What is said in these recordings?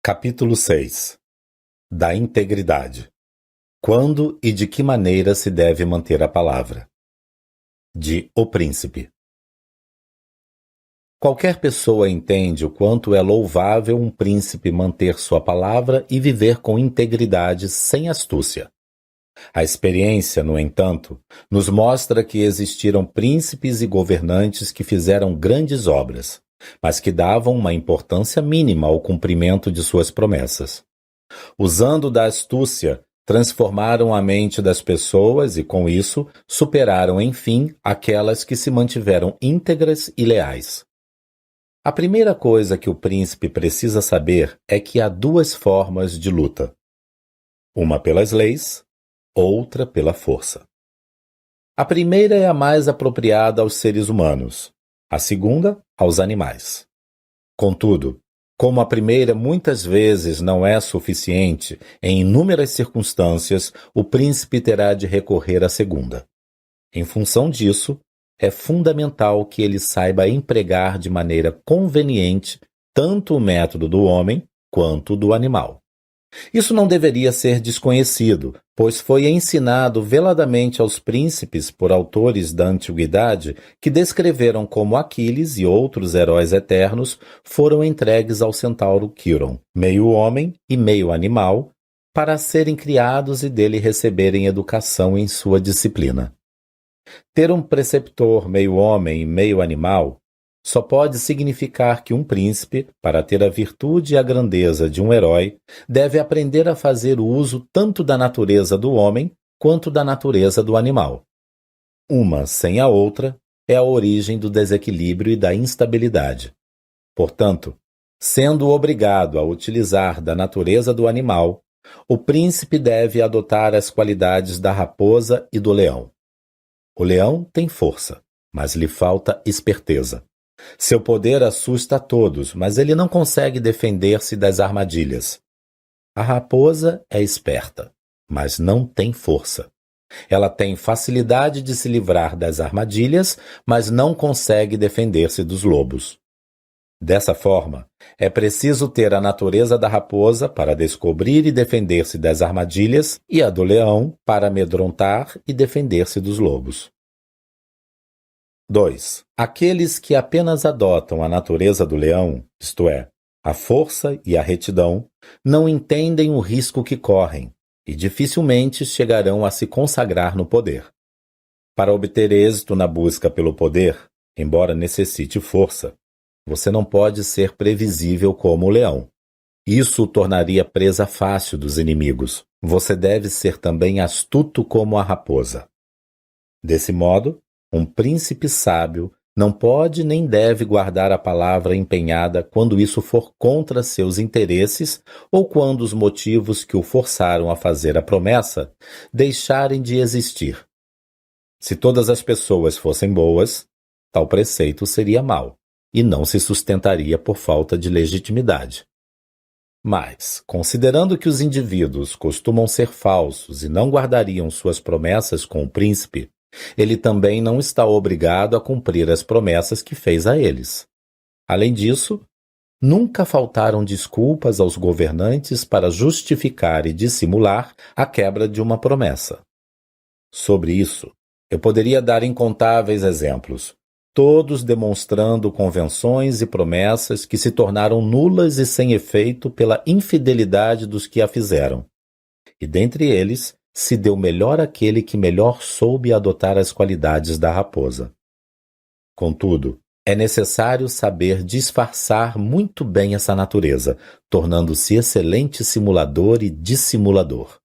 Capítulo 6. Da integridade. Quando e de que maneira se deve manter a palavra? De O Príncipe. Qualquer pessoa entende o quanto é louvável um príncipe manter sua palavra e viver com integridade sem astúcia. A experiência, no entanto, nos mostra que existiram príncipes e governantes que fizeram grandes obras, mas que davam uma importância mínima ao cumprimento de suas promessas. Usando da astúcia, transformaram a mente das pessoas e, com isso, superaram, enfim, aquelas que se mantiveram íntegras e leais. A primeira coisa que o príncipe precisa saber é que há duas formas de luta. Uma pelas leis, outra pela força. A primeira é a mais apropriada aos seres humanos, a segunda, aos animais. Contudo, como a primeira muitas vezes não é suficiente, em inúmeras circunstâncias, o príncipe terá de recorrer à segunda. Em função disso, é fundamental que ele saiba empregar de maneira conveniente tanto o método do homem quanto o do animal. Isso não deveria ser desconhecido, pois foi ensinado veladamente aos príncipes por autores da antiguidade que descreveram como Aquiles e outros heróis eternos foram entregues ao centauro Quiron, meio homem e meio animal, para serem criados e dele receberem educação em sua disciplina. Ter um preceptor meio homem e meio animal só pode significar que um príncipe, para ter a virtude e a grandeza de um herói, deve aprender a fazer uso tanto da natureza do homem quanto da natureza do animal. Uma sem a outra é a origem do desequilíbrio e da instabilidade. Portanto, sendo obrigado a utilizar da natureza do animal, o príncipe deve adotar as qualidades da raposa e do leão. O leão tem força, mas lhe falta esperteza. Seu poder assusta a todos, mas ele não consegue defender-se das armadilhas. A raposa é esperta, mas não tem força. Ela tem facilidade de se livrar das armadilhas, mas não consegue defender-se dos lobos. Dessa forma, é preciso ter a natureza da raposa para descobrir e defender-se das armadilhas e a do leão para amedrontar e defender-se dos lobos. 2. Aqueles que apenas adotam a natureza do leão, isto é, a força e a retidão, não entendem o risco que correm e dificilmente chegarão a se consagrar no poder. Para obter êxito na busca pelo poder, embora necessite força, você não pode ser previsível como o leão. Isso o tornaria presa fácil dos inimigos. Você deve ser também astuto como a raposa. Desse modo, um príncipe sábio não pode nem deve guardar a palavra empenhada quando isso for contra seus interesses ou quando os motivos que o forçaram a fazer a promessa deixarem de existir. Se todas as pessoas fossem boas, tal preceito seria mau e não se sustentaria por falta de legitimidade. Mas, considerando que os indivíduos costumam ser falsos e não guardariam suas promessas com o príncipe, ele também não está obrigado a cumprir as promessas que fez a eles. Além disso, nunca faltaram desculpas aos governantes para justificar e dissimular a quebra de uma promessa. Sobre isso, eu poderia dar incontáveis exemplos, todos demonstrando convenções e promessas que se tornaram nulas e sem efeito pela infidelidade dos que a fizeram. E dentre eles, se deu melhor aquele que melhor soube adotar as qualidades da raposa. Contudo, é necessário saber disfarçar muito bem essa natureza, tornando-se excelente simulador e dissimulador.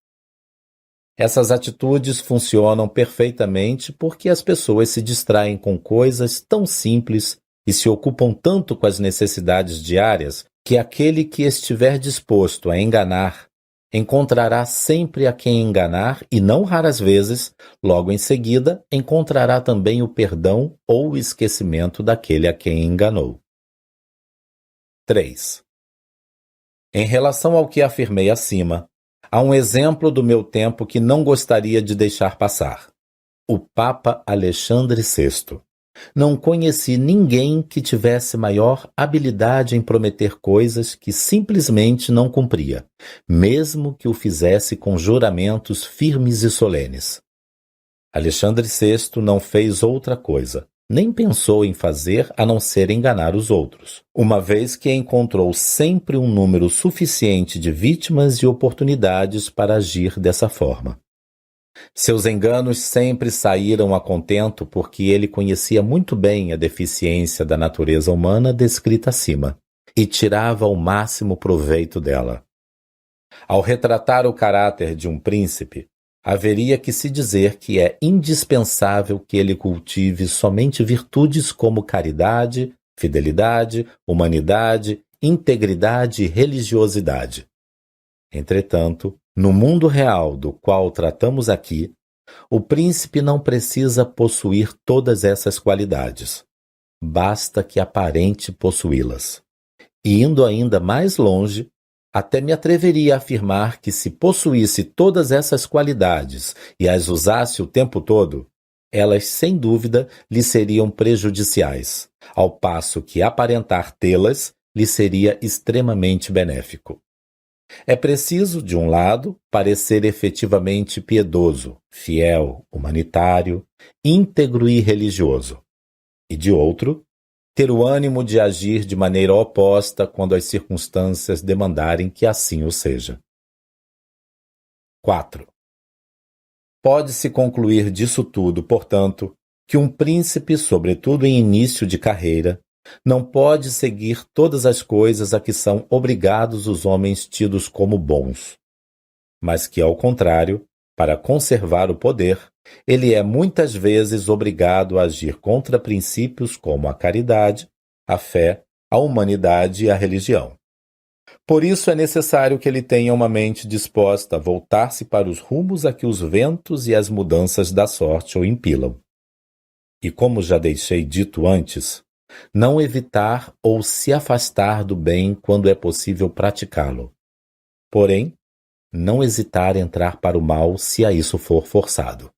Essas atitudes funcionam perfeitamente porque as pessoas se distraem com coisas tão simples e se ocupam tanto com as necessidades diárias que aquele que estiver disposto a enganar encontrará sempre a quem enganar e, não raras vezes, logo em seguida, encontrará também o perdão ou o esquecimento daquele a quem enganou. 3. Em relação ao que afirmei acima, há um exemplo do meu tempo que não gostaria de deixar passar. O Papa Alexandre VI. Não conheci ninguém que tivesse maior habilidade em prometer coisas que simplesmente não cumpria, mesmo que o fizesse com juramentos firmes e solenes. Alexandre VI não fez outra coisa, nem pensou em fazer a não ser enganar os outros, uma vez que encontrou sempre um número suficiente de vítimas e oportunidades para agir dessa forma. Seus enganos sempre saíram a contento porque ele conhecia muito bem a deficiência da natureza humana descrita acima e tirava o máximo proveito dela. Ao retratar o caráter de um príncipe, haveria que se dizer que é indispensável que ele cultive somente virtudes como caridade, fidelidade, humanidade, integridade e religiosidade. Entretanto, no mundo real do qual tratamos aqui, o príncipe não precisa possuir todas essas qualidades. Basta que aparente possuí-las. E indo ainda mais longe, até me atreveria a afirmar que se possuísse todas essas qualidades e as usasse o tempo todo, elas sem dúvida lhe seriam prejudiciais, ao passo que aparentar tê-las lhe seria extremamente benéfico. É preciso, de um lado, parecer efetivamente piedoso, fiel, humanitário, íntegro e religioso. E de outro, ter o ânimo de agir de maneira oposta quando as circunstâncias demandarem que assim o seja. 4. Pode-se concluir disso tudo, portanto, que um príncipe, sobretudo em início de carreira, não pode seguir todas as coisas a que são obrigados os homens tidos como bons, mas que, ao contrário, para conservar o poder, ele é muitas vezes obrigado a agir contra princípios como a caridade, a fé, a humanidade e a religião. Por isso é necessário que ele tenha uma mente disposta a voltar-se para os rumos a que os ventos e as mudanças da sorte o impilam. E como já deixei dito antes, não evitar ou se afastar do bem quando é possível praticá-lo. Porém, não hesitar em entrar para o mal se a isso for forçado.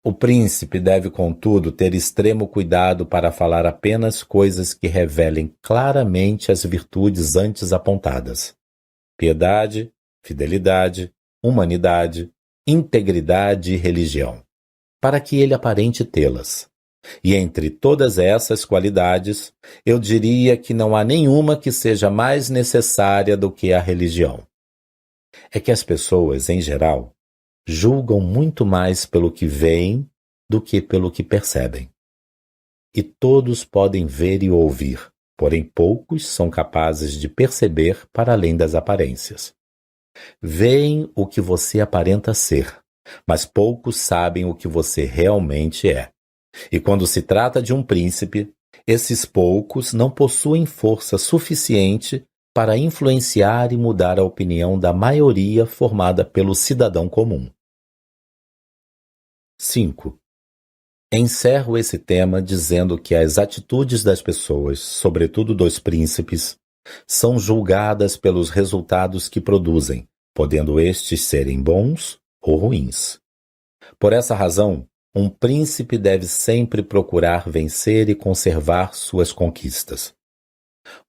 O príncipe deve, contudo, ter extremo cuidado para falar apenas coisas que revelem claramente as virtudes antes apontadas: piedade, fidelidade, humanidade, integridade e religião, para que ele aparente tê-las. E entre todas essas qualidades, eu diria que não há nenhuma que seja mais necessária do que a religião. É que as pessoas, em geral, julgam muito mais pelo que veem do que pelo que percebem. E todos podem ver e ouvir, porém poucos são capazes de perceber para além das aparências. Veem o que você aparenta ser, mas poucos sabem o que você realmente é. E quando se trata de um príncipe, esses poucos não possuem força suficiente para influenciar e mudar a opinião da maioria formada pelo cidadão comum. 5. Encerro esse tema dizendo que as atitudes das pessoas, sobretudo dos príncipes, são julgadas pelos resultados que produzem, podendo estes serem bons ou ruins. Por essa razão, um príncipe deve sempre procurar vencer e conservar suas conquistas.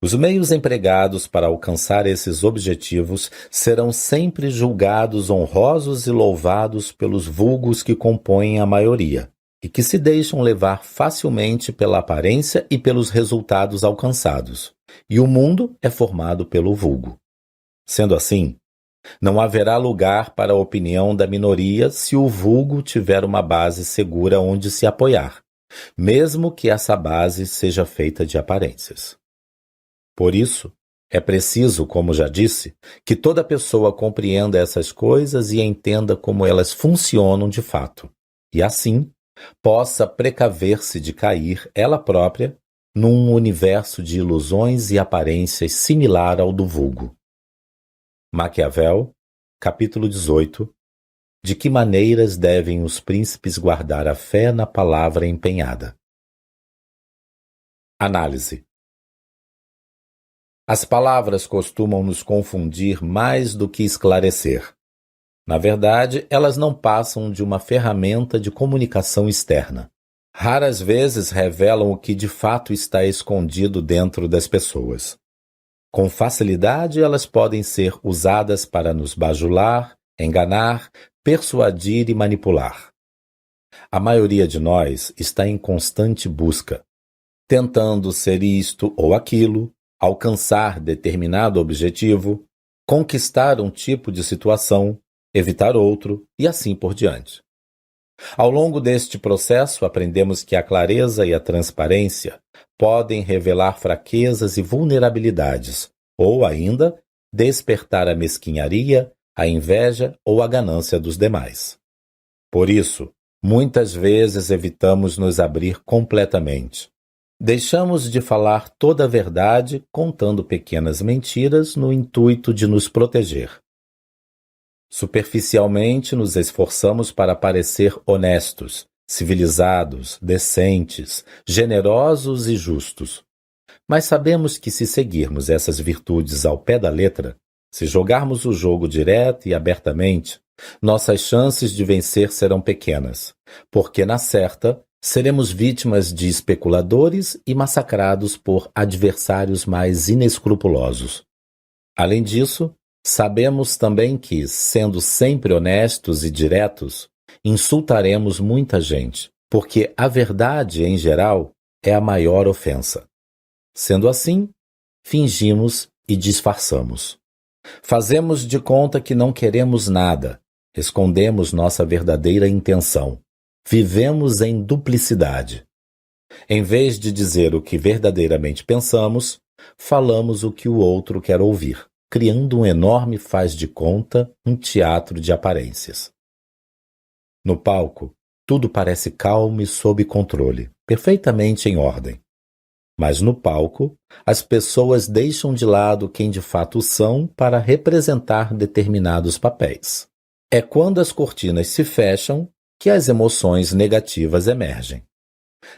Os meios empregados para alcançar esses objetivos serão sempre julgados honrosos e louvados pelos vulgos que compõem a maioria, e que se deixam levar facilmente pela aparência e pelos resultados alcançados, e o mundo é formado pelo vulgo. Sendo assim, não haverá lugar para a opinião da minoria se o vulgo tiver uma base segura onde se apoiar, mesmo que essa base seja feita de aparências. Por isso, é preciso, como já disse, que toda pessoa compreenda essas coisas e entenda como elas funcionam de fato, e assim possa precaver-se de cair, ela própria, num universo de ilusões e aparências similar ao do vulgo. Maquiavel, capítulo 18. De que maneiras devem os príncipes guardar a fé na palavra empenhada? Análise. As palavras costumam nos confundir mais do que esclarecer. Na verdade, elas não passam de uma ferramenta de comunicação externa. raras vezes revelam o que de fato está escondido dentro das pessoas. Com facilidade, elas podem ser usadas para nos bajular, enganar, persuadir e manipular. A maioria de nós está em constante busca, tentando ser isto ou aquilo, alcançar determinado objetivo, conquistar um tipo de situação, evitar outro e assim por diante. Ao longo deste processo, aprendemos que a clareza e a transparência podem revelar fraquezas e vulnerabilidades, ou ainda despertar a mesquinharia, a inveja ou a ganância dos demais. Por isso, muitas vezes evitamos nos abrir completamente. Deixamos de falar toda a verdade contando pequenas mentiras no intuito de nos proteger. Superficialmente nos esforçamos para parecer honestos, civilizados, decentes, generosos e justos. Mas sabemos que se seguirmos essas virtudes ao pé da letra, se jogarmos o jogo direto e abertamente, nossas chances de vencer serão pequenas, porque na certa seremos vítimas de especuladores e massacrados por adversários mais inescrupulosos. Além disso, sabemos também que, sendo sempre honestos e diretos, insultaremos muita gente, porque a verdade, em geral, é a maior ofensa. Sendo assim, fingimos e disfarçamos. Fazemos de conta que não queremos nada, escondemos nossa verdadeira intenção. Vivemos em duplicidade. Em vez de dizer o que verdadeiramente pensamos, falamos o que o outro quer ouvir, criando um enorme faz de conta, um teatro de aparências. No palco, tudo parece calmo e sob controle, perfeitamente em ordem. Mas no palco, as pessoas deixam de lado quem de fato são para representar determinados papéis. É quando as cortinas se fecham que as emoções negativas emergem.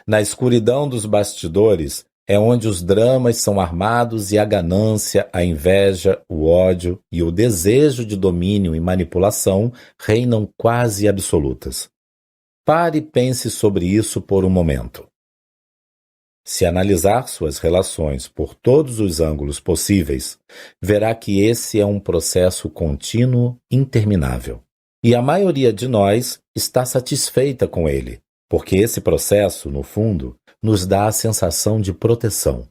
Na escuridão dos bastidores é onde os dramas são armados e a ganância, a inveja, o ódio e o desejo de domínio e manipulação reinam quase absolutas. Pare e pense sobre isso por um momento. Se analisar suas relações por todos os ângulos possíveis, verá que esse é um processo contínuo, interminável. E a maioria de nós está satisfeita com ele, porque esse processo, no fundo, nos dá a sensação de proteção.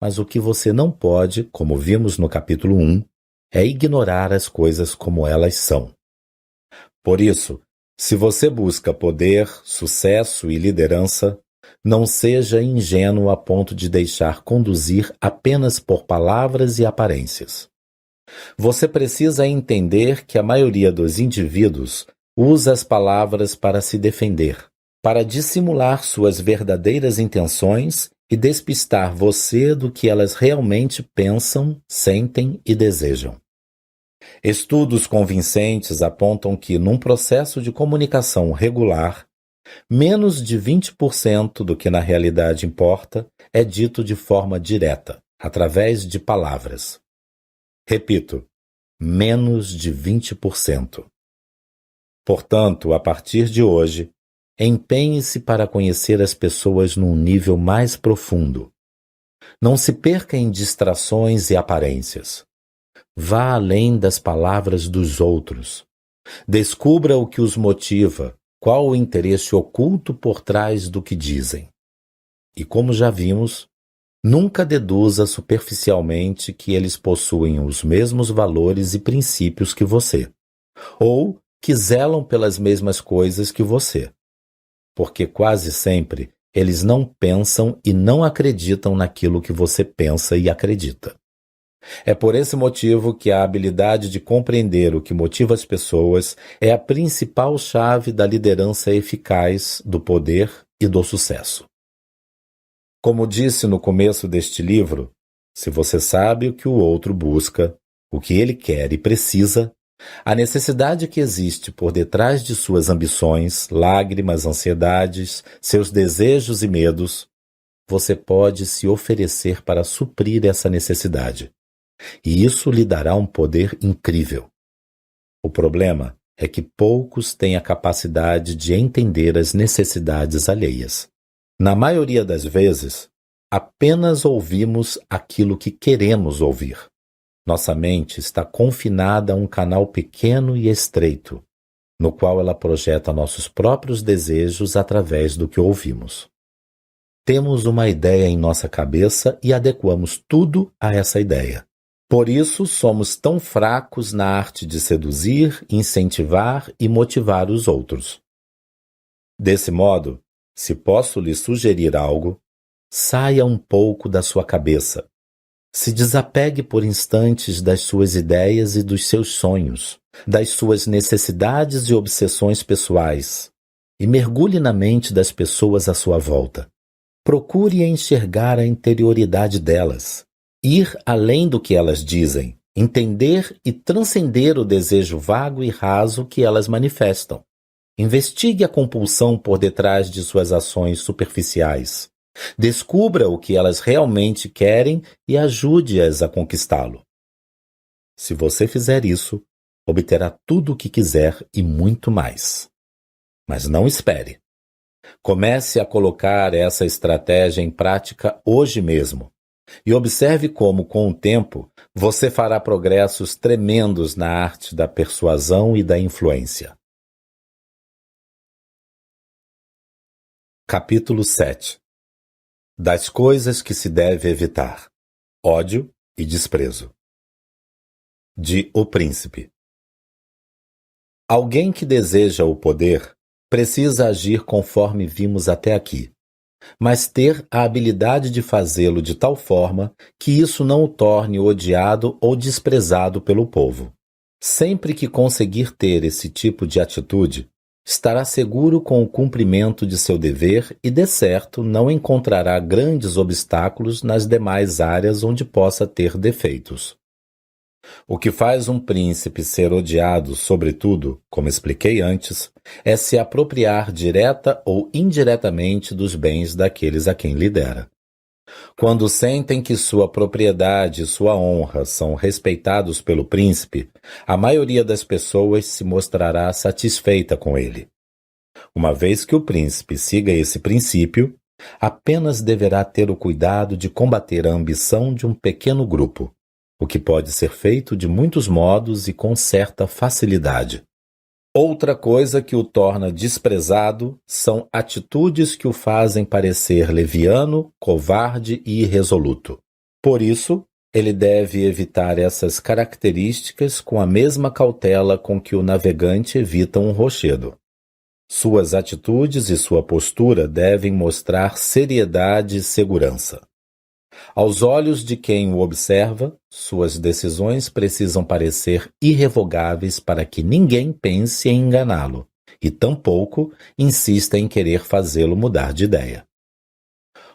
Mas o que você não pode, como vimos no capítulo 1, é ignorar as coisas como elas são. Por isso, se você busca poder, sucesso e liderança, não seja ingênuo a ponto de deixar conduzir apenas por palavras e aparências. Você precisa entender que a maioria dos indivíduos usa as palavras para se defender, para dissimular suas verdadeiras intenções e despistar você do que elas realmente pensam, sentem e desejam. Estudos convincentes apontam que, num processo de comunicação regular, menos de 20% do que na realidade importa é dito de forma direta, através de palavras. Repito, menos de 20%. Portanto, a partir de hoje, empenhe-se para conhecer as pessoas num nível mais profundo. Não se perca em distrações e aparências. Vá além das palavras dos outros. Descubra o que os motiva, qual o interesse oculto por trás do que dizem. E como já vimos, nunca deduza superficialmente que eles possuem os mesmos valores e princípios que você, ou que zelam pelas mesmas coisas que você. Porque quase sempre eles não pensam e não acreditam naquilo que você pensa e acredita. É por esse motivo que a habilidade de compreender o que motiva as pessoas é a principal chave da liderança eficaz, do poder e do sucesso. Como disse no começo deste livro, se você sabe o que o outro busca, o que ele quer e precisa, a necessidade que existe por detrás de suas ambições, lágrimas, ansiedades, seus desejos e medos, você pode se oferecer para suprir essa necessidade. E isso lhe dará um poder incrível. O problema é que poucos têm a capacidade de entender as necessidades alheias. Na maioria das vezes, apenas ouvimos aquilo que queremos ouvir. Nossa mente está confinada a um canal pequeno e estreito, no qual ela projeta nossos próprios desejos através do que ouvimos. Temos uma ideia em nossa cabeça e adequamos tudo a essa ideia. Por isso, somos tão fracos na arte de seduzir, incentivar e motivar os outros. Desse modo, se posso lhe sugerir algo, saia um pouco da sua cabeça. Se desapegue por instantes das suas ideias e dos seus sonhos, das suas necessidades e obsessões pessoais, e mergulhe na mente das pessoas à sua volta. Procure enxergar a interioridade delas, ir além do que elas dizem, entender e transcender o desejo vago e raso que elas manifestam. Investigue a compulsão por detrás de suas ações superficiais. Descubra o que elas realmente querem e ajude-as a conquistá-lo. Se você fizer isso, obterá tudo o que quiser e muito mais. Mas não espere. Comece a colocar essa estratégia em prática hoje mesmo e observe como, com o tempo, você fará progressos tremendos na arte da persuasão e da influência. Capítulo 7. Das coisas que se deve evitar: ódio e desprezo. De O Príncipe. Alguém que deseja o poder precisa agir conforme vimos até aqui, mas ter a habilidade de fazê-lo de tal forma que isso não o torne odiado ou desprezado pelo povo. Sempre que conseguir ter esse tipo de atitude, estará seguro com o cumprimento de seu dever e, de certo, não encontrará grandes obstáculos nas demais áreas onde possa ter defeitos. O que faz um príncipe ser odiado, sobretudo, como expliquei antes, é se apropriar direta ou indiretamente dos bens daqueles a quem lidera. Quando sentem que sua propriedade e sua honra são respeitados pelo príncipe, a maioria das pessoas se mostrará satisfeita com ele. Uma vez que o príncipe siga esse princípio, apenas deverá ter o cuidado de combater a ambição de um pequeno grupo, o que pode ser feito de muitos modos e com certa facilidade. Outra coisa que o torna desprezado são atitudes que o fazem parecer leviano, covarde e irresoluto. Por isso, ele deve evitar essas características com a mesma cautela com que o navegante evita um rochedo. Suas atitudes e sua postura devem mostrar seriedade e segurança. Aos olhos de quem o observa, suas decisões precisam parecer irrevogáveis para que ninguém pense em enganá-lo, e tampouco insista em querer fazê-lo mudar de ideia.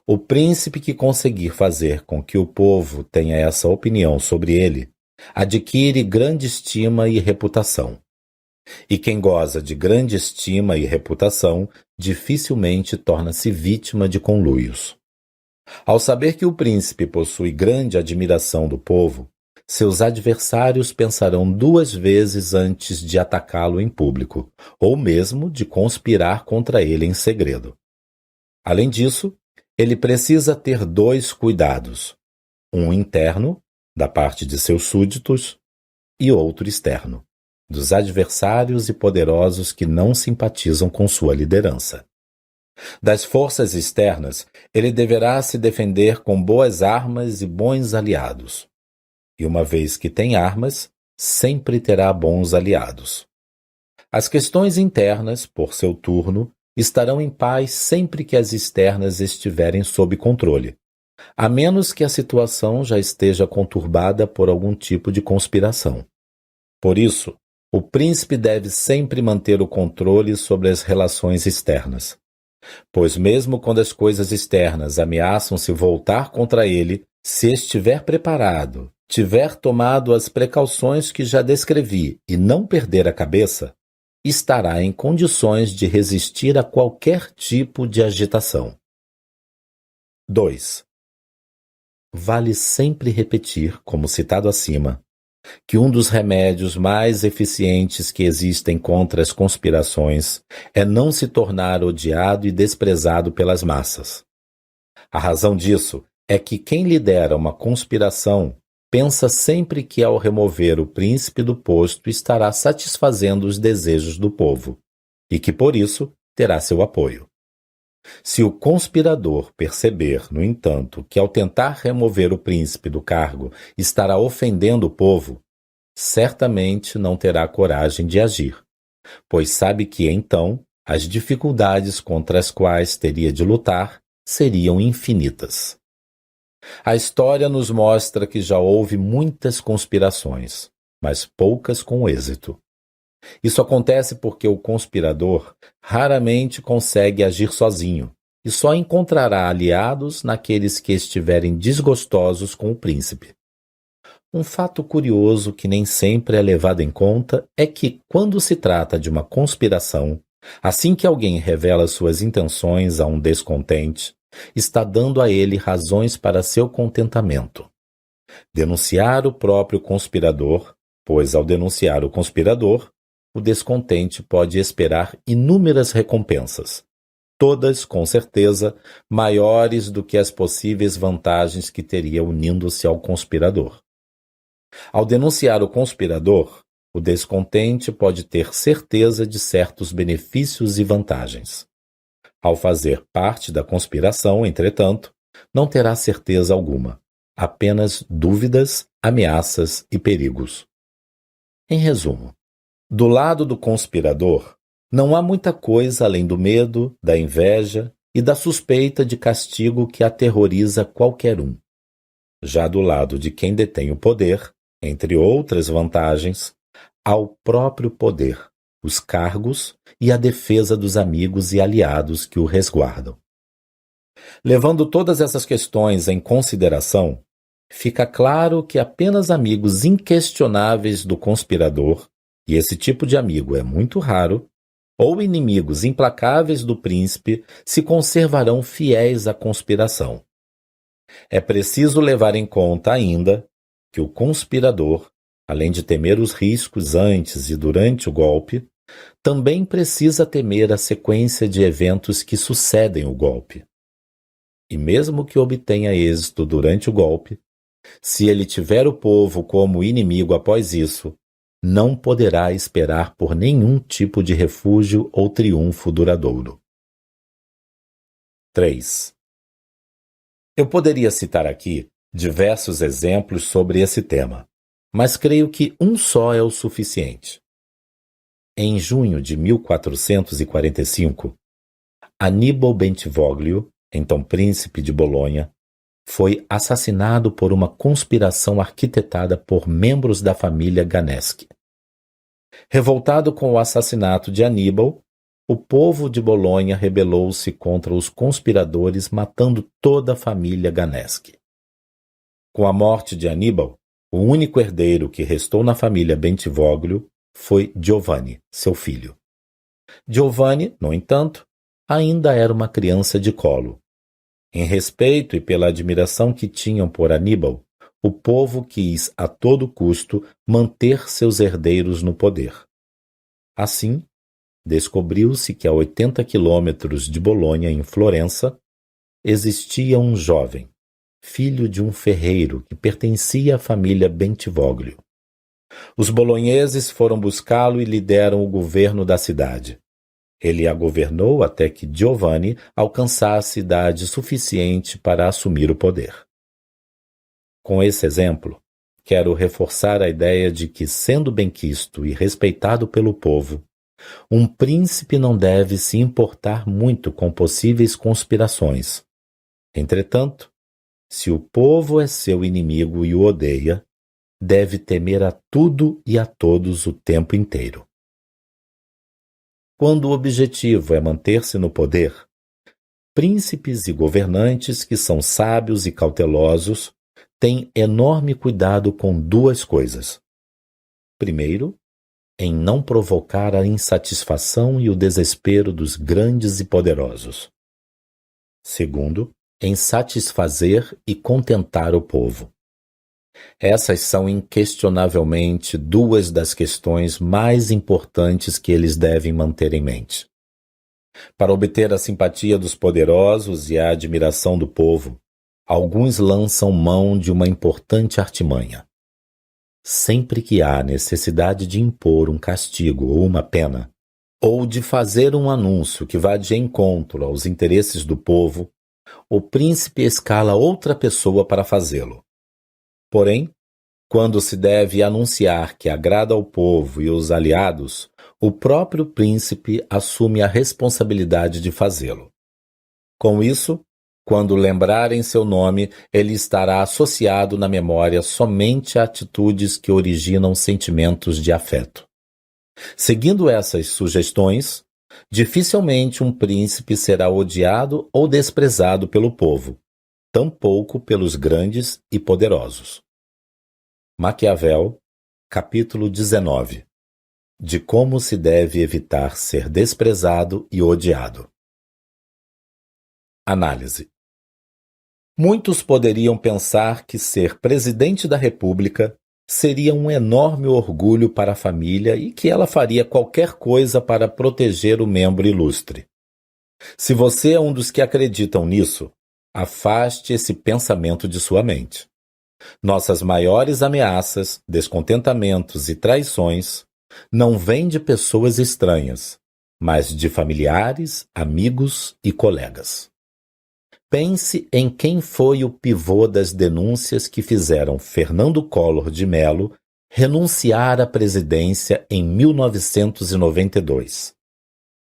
O príncipe que conseguir fazer com que o povo tenha essa opinião sobre ele, adquire grande estima e reputação. E quem goza de grande estima e reputação, dificilmente torna-se vítima de conluios. Ao saber que o príncipe possui grande admiração do povo, seus adversários pensarão 2 vezes antes de atacá-lo em público, ou mesmo de conspirar contra ele em segredo. Além disso, ele precisa ter 2 cuidados: um interno, da parte de seus súditos, e outro externo, dos adversários e poderosos que não simpatizam com sua liderança. Das forças externas, ele deverá se defender com boas armas e bons aliados. E uma vez que tem armas, sempre terá bons aliados. As questões internas, por seu turno, estarão em paz sempre que as externas estiverem sob controle, a menos que a situação já esteja conturbada por algum tipo de conspiração. Por isso, o príncipe deve sempre manter o controle sobre as relações externas. Pois mesmo quando as coisas externas ameaçam se voltar contra ele, se estiver preparado, tiver tomado as precauções que já descrevi e não perder a cabeça, estará em condições de resistir a qualquer tipo de agitação. 2. Vale sempre repetir, como citado acima, que um dos remédios mais eficientes que existem contra as conspirações é não se tornar odiado e desprezado pelas massas. A razão disso é que quem lidera uma conspiração pensa sempre que ao remover o príncipe do posto estará satisfazendo os desejos do povo, e que por isso terá seu apoio. Se o conspirador perceber, no entanto, que ao tentar remover o príncipe do cargo estará ofendendo o povo, certamente não terá coragem de agir, pois sabe que então as dificuldades contra as quais teria de lutar seriam infinitas. A história nos mostra que já houve muitas conspirações, mas poucas com êxito. Isso acontece porque o conspirador raramente consegue agir sozinho e só encontrará aliados naqueles que estiverem desgostosos com o príncipe. Um fato curioso que nem sempre é levado em conta é que, quando se trata de uma conspiração, assim que alguém revela suas intenções a um descontente, está dando a ele razões para seu contentamento. Denunciar o próprio conspirador, pois ao denunciar o conspirador, o descontente pode esperar inúmeras recompensas, todas, com certeza, maiores do que as possíveis vantagens que teria unindo-se ao conspirador. Ao denunciar o conspirador, o descontente pode ter certeza de certos benefícios e vantagens. Ao fazer parte da conspiração, entretanto, não terá certeza alguma, apenas dúvidas, ameaças e perigos. Em resumo, do lado do conspirador, não há muita coisa além do medo, da inveja e da suspeita de castigo que aterroriza qualquer um. Já do lado de quem detém o poder, entre outras vantagens, há o próprio poder, os cargos e a defesa dos amigos e aliados que o resguardam. Levando todas essas questões em consideração, fica claro que apenas amigos inquestionáveis do conspirador, e esse tipo de amigo é muito raro, ou inimigos implacáveis do príncipe se conservarão fiéis à conspiração. É preciso levar em conta ainda que o conspirador, além de temer os riscos antes e durante o golpe, também precisa temer a sequência de eventos que sucedem o golpe. E mesmo que obtenha êxito durante o golpe, se ele tiver o povo como inimigo após isso, não poderá esperar por nenhum tipo de refúgio ou triunfo duradouro. 3. Eu poderia citar aqui diversos exemplos sobre esse tema, mas creio que um só é o suficiente. Em junho de 1445, Aníbal Bentivoglio, então príncipe de Bolonha, foi assassinado por uma conspiração arquitetada por membros da família Ganeschi. Revoltado com o assassinato de Aníbal, o povo de Bolonha rebelou-se contra os conspiradores, matando toda a família Ganeschi. Com a morte de Aníbal, o único herdeiro que restou na família Bentivoglio foi Giovanni, seu filho. Giovanni, no entanto, ainda era uma criança de colo. Em respeito e pela admiração que tinham por Aníbal, o povo quis a todo custo manter seus herdeiros no poder. Assim, descobriu-se que a 80 quilômetros de Bolonha, em Florença, existia um jovem, filho de um ferreiro que pertencia à família Bentivoglio. Os bolonheses foram buscá-lo e lhe deram o governo da cidade. Ele a governou até que Giovanni alcançasse idade suficiente para assumir o poder. Com esse exemplo, quero reforçar a ideia de que, sendo benquisto e respeitado pelo povo, um príncipe não deve se importar muito com possíveis conspirações. Entretanto, se o povo é seu inimigo e o odeia, deve temer a tudo e a todos o tempo inteiro. Quando o objetivo é manter-se no poder, príncipes e governantes que são sábios e cautelosos têm enorme cuidado com duas coisas. Primeiro, em não provocar a insatisfação e o desespero dos grandes e poderosos. Segundo, em satisfazer e contentar o povo. Essas são inquestionavelmente duas das questões mais importantes que eles devem manter em mente. Para obter a simpatia dos poderosos e a admiração do povo, alguns lançam mão de uma importante artimanha. Sempre que há necessidade de impor um castigo ou uma pena, ou de fazer um anúncio que vá de encontro aos interesses do povo, o príncipe escala outra pessoa para fazê-lo. Porém, quando se deve anunciar que agrada ao povo e os aliados, o próprio príncipe assume a responsabilidade de fazê-lo. Com isso, quando lembrarem seu nome, ele estará associado na memória somente a atitudes que originam sentimentos de afeto. Seguindo essas sugestões, dificilmente um príncipe será odiado ou desprezado pelo povo, tampouco pelos grandes e poderosos. Maquiavel, capítulo 19. De como se deve evitar ser desprezado e odiado. Análise. Muitos poderiam pensar que ser presidente da República seria um enorme orgulho para a família e que ela faria qualquer coisa para proteger o membro ilustre. Se você é um dos que acreditam nisso, afaste esse pensamento de sua mente. Nossas maiores ameaças, descontentamentos e traições não vêm de pessoas estranhas, mas de familiares, amigos e colegas. Pense em quem foi o pivô das denúncias que fizeram Fernando Collor de Mello renunciar à presidência em 1992.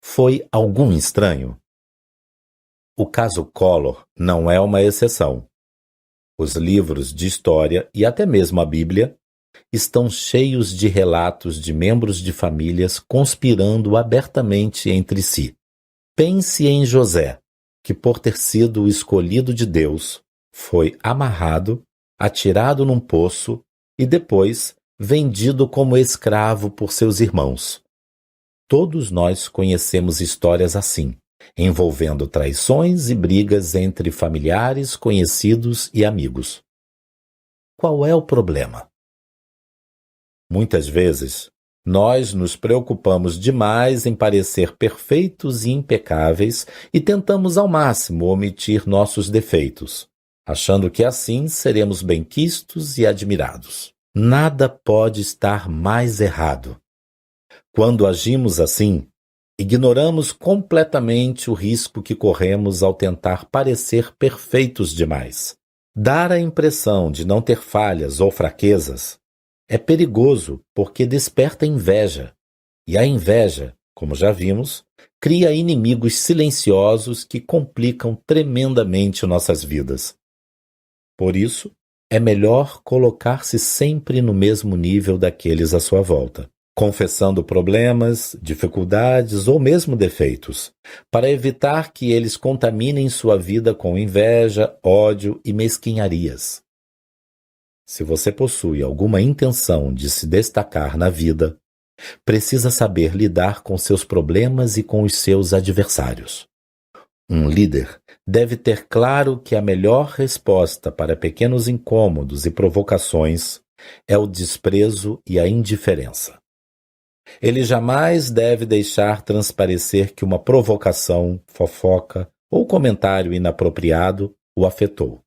Foi algum estranho? O caso Collor não é uma exceção. Os livros de história e até mesmo a Bíblia estão cheios de relatos de membros de famílias conspirando abertamente entre si. Pense em José, que por ter sido o escolhido de Deus, foi amarrado, atirado num poço e depois vendido como escravo por seus irmãos. Todos nós conhecemos histórias assim, envolvendo traições e brigas entre familiares, conhecidos e amigos. Qual é o problema? Muitas vezes, nós nos preocupamos demais em parecer perfeitos e impecáveis e tentamos ao máximo omitir nossos defeitos, achando que assim seremos benquistos e admirados. Nada pode estar mais errado. Quando agimos assim, ignoramos completamente o risco que corremos ao tentar parecer perfeitos demais. Dar a impressão de não ter falhas ou fraquezas é perigoso porque desperta inveja, e a inveja, como já vimos, cria inimigos silenciosos que complicam tremendamente nossas vidas. Por isso, é melhor colocar-se sempre no mesmo nível daqueles à sua volta, confessando problemas, dificuldades ou mesmo defeitos, para evitar que eles contaminem sua vida com inveja, ódio e mesquinharias. Se você possui alguma intenção de se destacar na vida, precisa saber lidar com seus problemas e com os seus adversários. Um líder deve ter claro que a melhor resposta para pequenos incômodos e provocações é o desprezo e a indiferença. Ele jamais deve deixar transparecer que uma provocação, fofoca ou comentário inapropriado o afetou.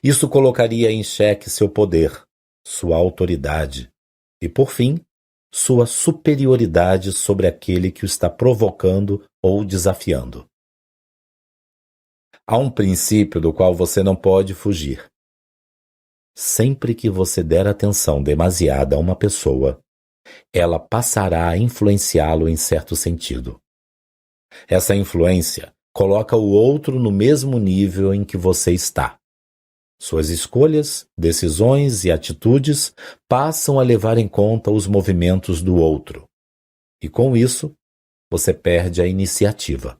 Isso colocaria em xeque seu poder, sua autoridade e, por fim, sua superioridade sobre aquele que o está provocando ou desafiando. Há um princípio do qual você não pode fugir. Sempre que você der atenção demasiada a uma pessoa, ela passará a influenciá-lo em certo sentido. Essa influência coloca o outro no mesmo nível em que você está. Suas escolhas, decisões e atitudes passam a levar em conta os movimentos do outro. E com isso, você perde a iniciativa.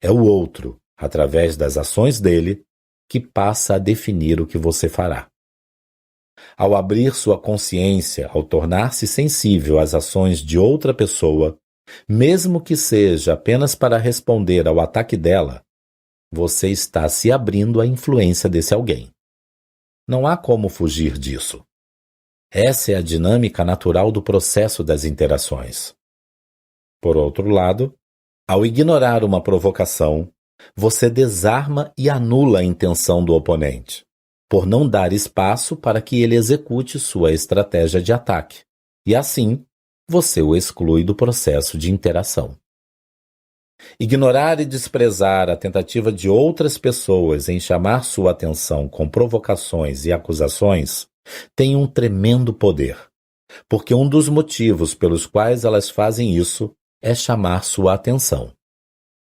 É o outro, através das ações dele, que passa a definir o que você fará. Ao abrir sua consciência, ao tornar-se sensível às ações de outra pessoa, mesmo que seja apenas para responder ao ataque dela, você está se abrindo à influência desse alguém. Não há como fugir disso. Essa é a dinâmica natural do processo das interações. Por outro lado, ao ignorar uma provocação, você desarma e anula a intenção do oponente, por não dar espaço para que ele execute sua estratégia de ataque, e assim, você o exclui do processo de interação. Ignorar e desprezar a tentativa de outras pessoas em chamar sua atenção com provocações e acusações tem um tremendo poder, porque um dos motivos pelos quais elas fazem isso é chamar sua atenção.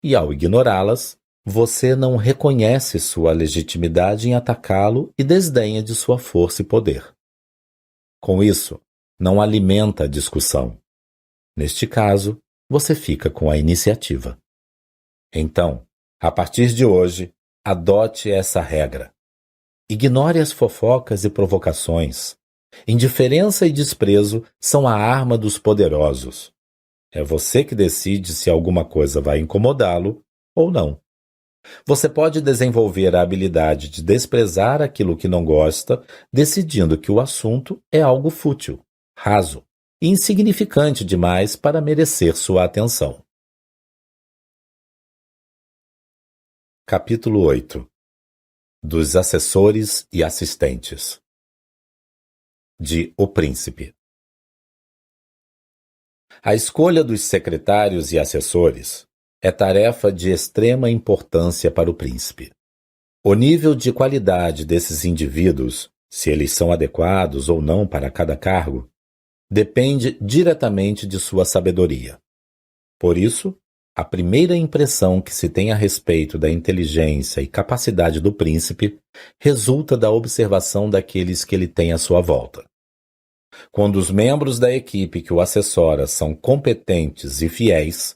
E ao ignorá-las, você não reconhece sua legitimidade em atacá-lo e desdenha de sua força e poder. Com isso, não alimenta a discussão. Neste caso, você fica com a iniciativa. Então, a partir de hoje, adote essa regra. Ignore as fofocas e provocações. Indiferença e desprezo são a arma dos poderosos. É você que decide se alguma coisa vai incomodá-lo ou não. Você pode desenvolver a habilidade de desprezar aquilo que não gosta, decidindo que o assunto é algo fútil, raso e insignificante demais para merecer sua atenção. Capítulo 8. Dos assessores e assistentes. De O Príncipe. A escolha dos secretários e assessores é tarefa de extrema importância para o príncipe. O nível de qualidade desses indivíduos, se eles são adequados ou não para cada cargo, depende diretamente de sua sabedoria. Por isso, a primeira impressão que se tem a respeito da inteligência e capacidade do príncipe resulta da observação daqueles que ele tem à sua volta. Quando os membros da equipe que o assessora são competentes e fiéis,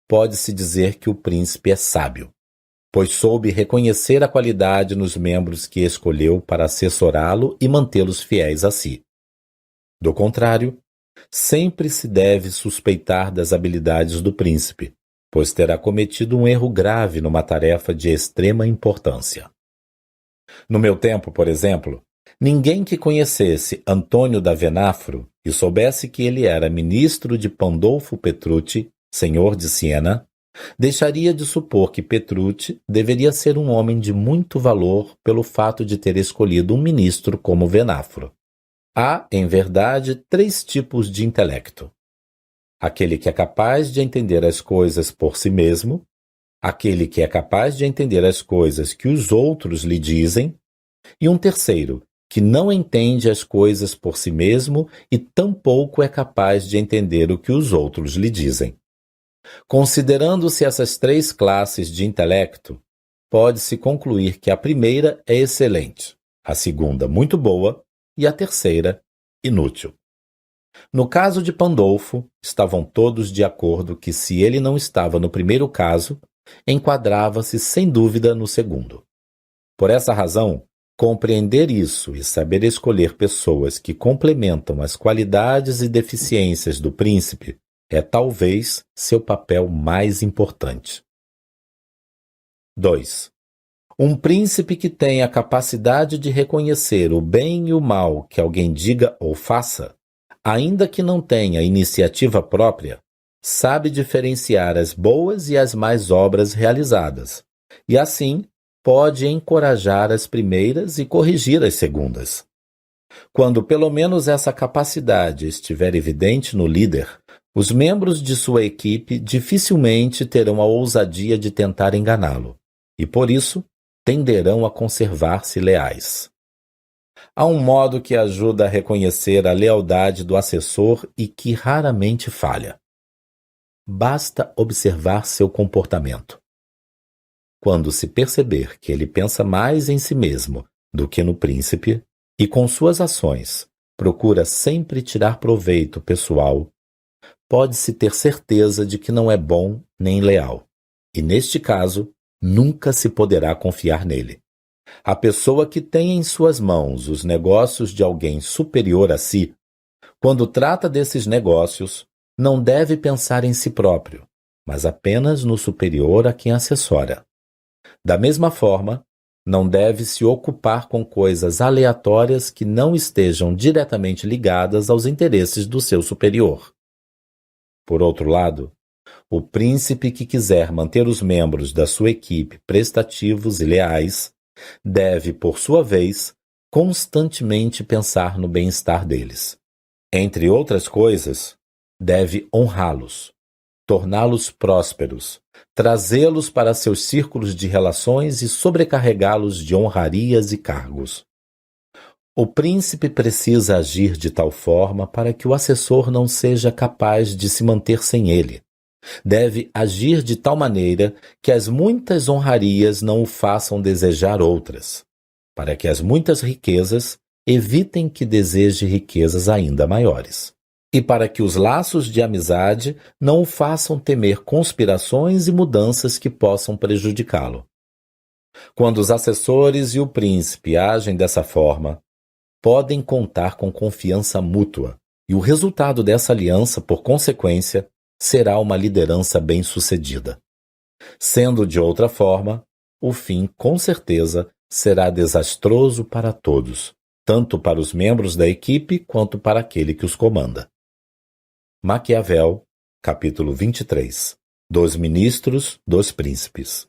pode-se dizer que o príncipe é sábio, pois soube reconhecer a qualidade nos membros que escolheu para assessorá-lo e mantê-los fiéis a si. Do contrário, sempre se deve suspeitar das habilidades do príncipe, pois terá cometido um erro grave numa tarefa de extrema importância. No meu tempo, por exemplo, ninguém que conhecesse Antônio da Venafro e soubesse que ele era ministro de Pandolfo Petrucci, senhor de Siena, deixaria de supor que Petrucci deveria ser um homem de muito valor pelo fato de ter escolhido um ministro como Venafro. Há, em verdade, 3 tipos de intelecto. Aquele que é capaz de entender as coisas por si mesmo, aquele que é capaz de entender as coisas que os outros lhe dizem, e um terceiro, que não entende as coisas por si mesmo e tampouco é capaz de entender o que os outros lhe dizem. Considerando-se essas 3 classes de intelecto, pode-se concluir que a primeira é excelente, a segunda muito boa e a terceira inútil. No caso de Pandolfo, estavam todos de acordo que se ele não estava no primeiro caso, enquadrava-se sem dúvida no segundo. Por essa razão, compreender isso e saber escolher pessoas que complementam as qualidades e deficiências do príncipe é talvez seu papel mais importante. 2. Um príncipe que tem a capacidade de reconhecer o bem e o mal que alguém diga ou faça, ainda que não tenha iniciativa própria, sabe diferenciar as boas e as más obras realizadas, e assim pode encorajar as primeiras e corrigir as segundas. Quando pelo menos essa capacidade estiver evidente no líder, os membros de sua equipe dificilmente terão a ousadia de tentar enganá-lo, e por isso tenderão a conservar-se leais. Há um modo que ajuda a reconhecer a lealdade do assessor e que raramente falha. Basta observar seu comportamento. Quando se perceber que ele pensa mais em si mesmo do que no príncipe, e com suas ações procura sempre tirar proveito pessoal, pode-se ter certeza de que não é bom nem leal, e neste caso, nunca se poderá confiar nele. A pessoa que tem em suas mãos os negócios de alguém superior a si, quando trata desses negócios, não deve pensar em si próprio, mas apenas no superior a quem assessora. Da mesma forma, Não deve se ocupar com coisas aleatórias que não estejam diretamente ligadas aos interesses do seu superior. Por outro lado, o príncipe que quiser manter os membros da sua equipe prestativos e leais deve, por sua vez, constantemente pensar no bem-estar deles. Entre outras coisas, deve honrá-los, torná-los prósperos, trazê-los para seus círculos de relações e sobrecarregá-los de honrarias e cargos. O príncipe precisa agir de tal forma para que o assessor não seja capaz de se manter sem ele. Deve agir de tal maneira que as muitas honrarias não o façam desejar outras, para que as muitas riquezas evitem que deseje riquezas ainda maiores, e para que os laços de amizade não o façam temer conspirações e mudanças que possam prejudicá-lo. Quando os assessores e o príncipe agem dessa forma, podem contar com confiança mútua, e o resultado dessa aliança, por consequência, será uma liderança bem-sucedida. Sendo de outra forma, o fim, com certeza, será desastroso para todos, tanto para os membros da equipe quanto para aquele que os comanda. Maquiavel, capítulo 23. Dos ministros dos príncipes.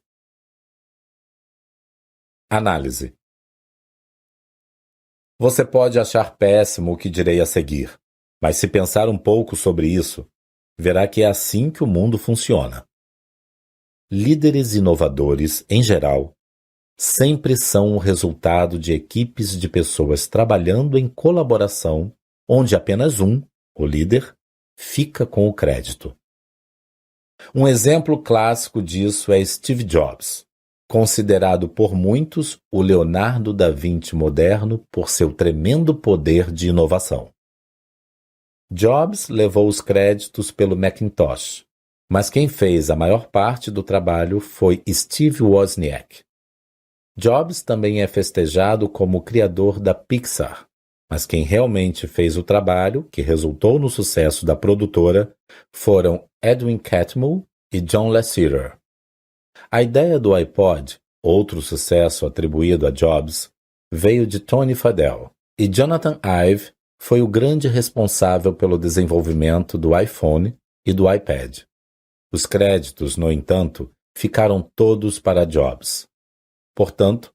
Análise. Você pode achar péssimo o que direi a seguir, mas se pensar um pouco sobre isso, verá que é assim que o mundo funciona. Líderes inovadores, em geral, sempre são o resultado de equipes de pessoas trabalhando em colaboração, onde apenas um, o líder, fica com o crédito. Um exemplo clássico disso é Steve Jobs, considerado por muitos o Leonardo da Vinci moderno por seu tremendo poder de inovação. Jobs levou os créditos pelo Macintosh, mas quem fez a maior parte do trabalho foi Steve Wozniak. Jobs também é festejado como o criador da Pixar, mas quem realmente fez o trabalho, que resultou no sucesso da produtora, foram Edwin Catmull e John Lasseter. A ideia do iPod, outro sucesso atribuído a Jobs, veio de Tony Fadell, e Jonathan Ive foi o grande responsável pelo desenvolvimento do iPhone e do iPad. Os créditos, no entanto, ficaram todos para Jobs. Portanto,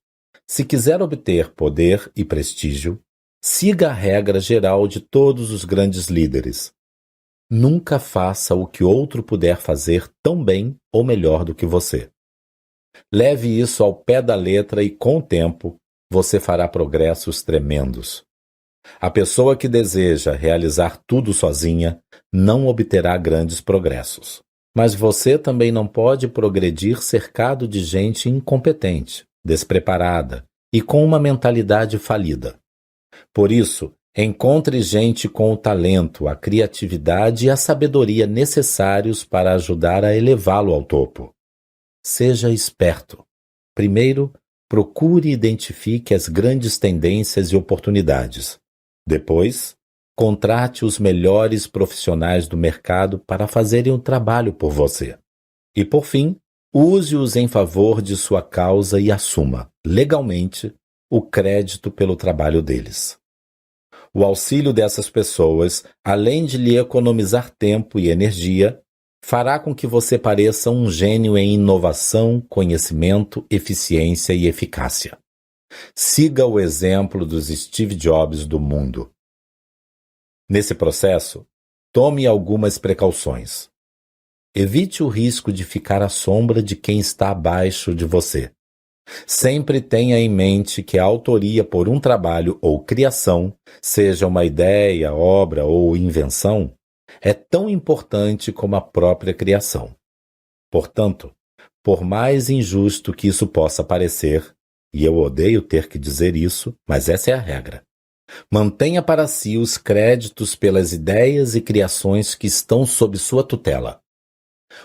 se quiser obter poder e prestígio, siga a regra geral de todos os grandes líderes. Nunca faça o que outro puder fazer tão bem ou melhor do que você. Leve isso ao pé da letra e, com o tempo, você fará progressos tremendos. A pessoa que deseja realizar tudo sozinha não obterá grandes progressos. Mas você também não pode progredir cercado de gente incompetente, despreparada e com uma mentalidade falida. Por isso, encontre gente com o talento, a criatividade e a sabedoria necessários para ajudar a elevá-lo ao topo. Seja esperto. Primeiro, procure e identifique as grandes tendências e oportunidades. Depois, contrate os melhores profissionais do mercado para fazerem o trabalho por você. E, por fim, use-os em favor de sua causa e assuma, legalmente, o crédito pelo trabalho deles. O auxílio dessas pessoas, além de lhe economizar tempo e energia, fará com que você pareça um gênio em inovação, conhecimento, eficiência e eficácia. Siga o exemplo dos Steve Jobs do mundo. Nesse processo, tome algumas precauções. Evite o risco de ficar à sombra de quem está abaixo de você. Sempre tenha em mente que a autoria por um trabalho ou criação, seja uma ideia, obra ou invenção, é tão importante como a própria criação. Portanto, por mais injusto que isso possa parecer, e eu odeio ter que dizer isso, mas essa é a regra, mantenha para si os créditos pelas ideias e criações que estão sob sua tutela.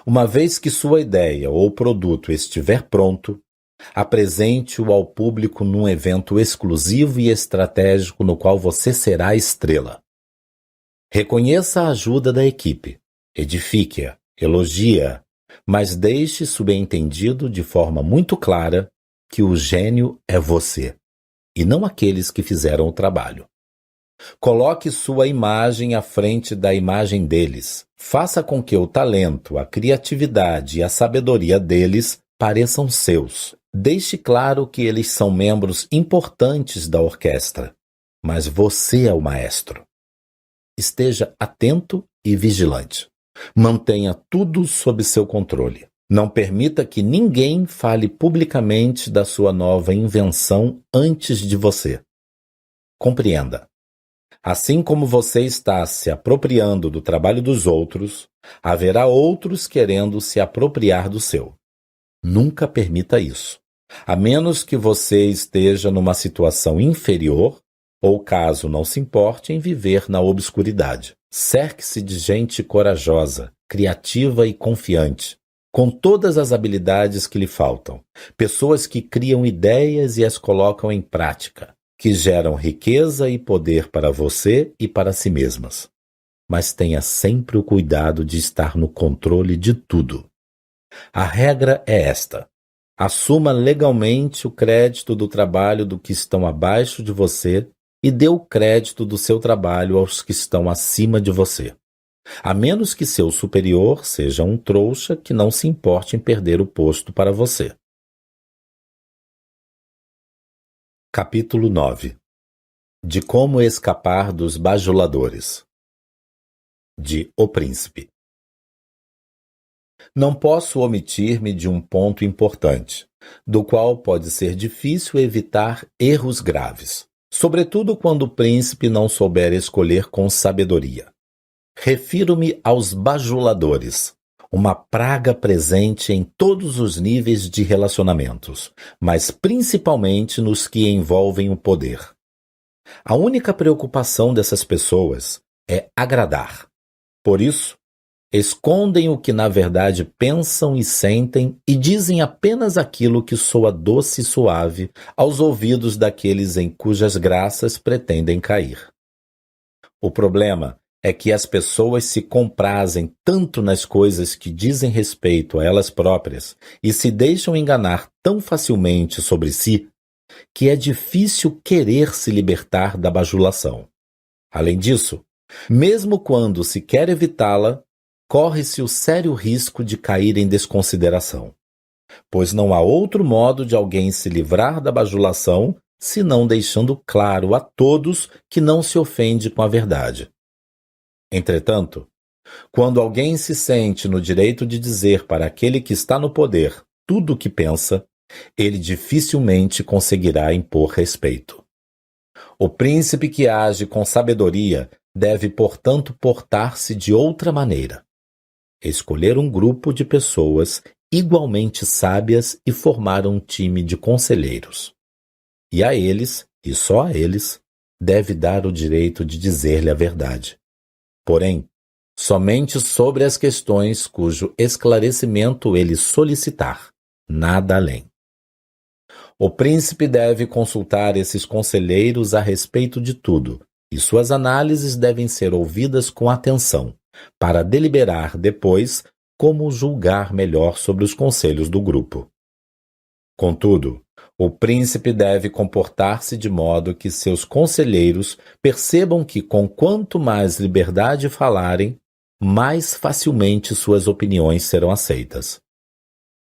Uma vez que sua ideia ou produto estiver pronto, apresente-o ao público num evento exclusivo e estratégico no qual você será a estrela. Reconheça a ajuda da equipe, edifique-a, elogie-a, mas deixe subentendido de forma muito clara que o gênio é você, e não aqueles que fizeram o trabalho. Coloque sua imagem à frente da imagem deles. Faça com que o talento, a criatividade e a sabedoria deles pareçam seus. Deixe claro que eles são membros importantes da orquestra, mas você é o maestro. Esteja atento e vigilante. Mantenha tudo sob seu controle. Não permita que ninguém fale publicamente da sua nova invenção antes de você. Compreenda. Assim como você está se apropriando do trabalho dos outros, haverá outros querendo se apropriar do seu. Nunca permita isso, a menos que você esteja numa situação inferior ou caso não se importe em viver na obscuridade. Cerque-se de gente corajosa, criativa e confiante, com todas as habilidades que lhe faltam, pessoas que criam ideias e as colocam em prática, que geram riqueza e poder para você e para si mesmas. Mas tenha sempre o cuidado de estar no controle de tudo. A regra é esta: assuma legalmente o crédito do trabalho do que estão abaixo de você e dê o crédito do seu trabalho aos que estão acima de você. A menos que seu superior seja um trouxa que não se importe em perder o posto para você. Capítulo 9. De como escapar dos bajuladores. De O Príncipe. Não posso omitir-me de um ponto importante, do qual pode ser difícil evitar erros graves, sobretudo quando o príncipe não souber escolher com sabedoria. Refiro-me aos bajuladores, uma praga presente em todos os níveis de relacionamentos, mas principalmente nos que envolvem o poder. A única preocupação dessas pessoas é agradar. Por isso, escondem o que na verdade pensam e sentem e dizem apenas aquilo que soa doce e suave aos ouvidos daqueles em cujas graças pretendem cair. O problema é que as pessoas se comprazem tanto nas coisas que dizem respeito a elas próprias e se deixam enganar tão facilmente sobre si que é difícil querer se libertar da bajulação. Além disso, mesmo quando se quer evitá-la, corre-se o sério risco de cair em desconsideração, pois não há outro modo de alguém se livrar da bajulação senão deixando claro a todos que não se ofende com a verdade. Entretanto, quando alguém se sente no direito de dizer para aquele que está no poder tudo o que pensa, ele dificilmente conseguirá impor respeito. O príncipe que age com sabedoria deve, portanto, portar-se de outra maneira. Escolher um grupo de pessoas igualmente sábias e formar um time de conselheiros. E a eles, e só a eles, deve dar o direito de dizer-lhe a verdade. Porém, somente sobre as questões cujo esclarecimento ele solicitar, nada além. O príncipe deve consultar esses conselheiros a respeito de tudo, e suas análises devem ser ouvidas com atenção, para deliberar depois como julgar melhor sobre os conselhos do grupo. Contudo, o príncipe deve comportar-se de modo que seus conselheiros percebam que, com quanto mais liberdade falarem, mais facilmente suas opiniões serão aceitas.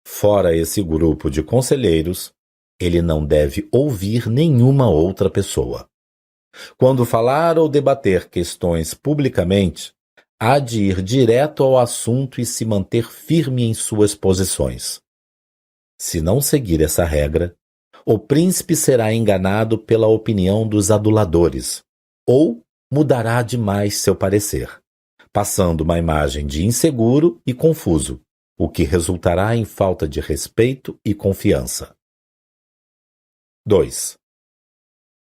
Fora esse grupo de conselheiros, ele não deve ouvir nenhuma outra pessoa. Quando falar ou debater questões publicamente, há de ir direto ao assunto e se manter firme em suas posições. Se não seguir essa regra, o príncipe será enganado pela opinião dos aduladores, ou mudará demais seu parecer, passando uma imagem de inseguro e confuso, o que resultará em falta de respeito e confiança. 2.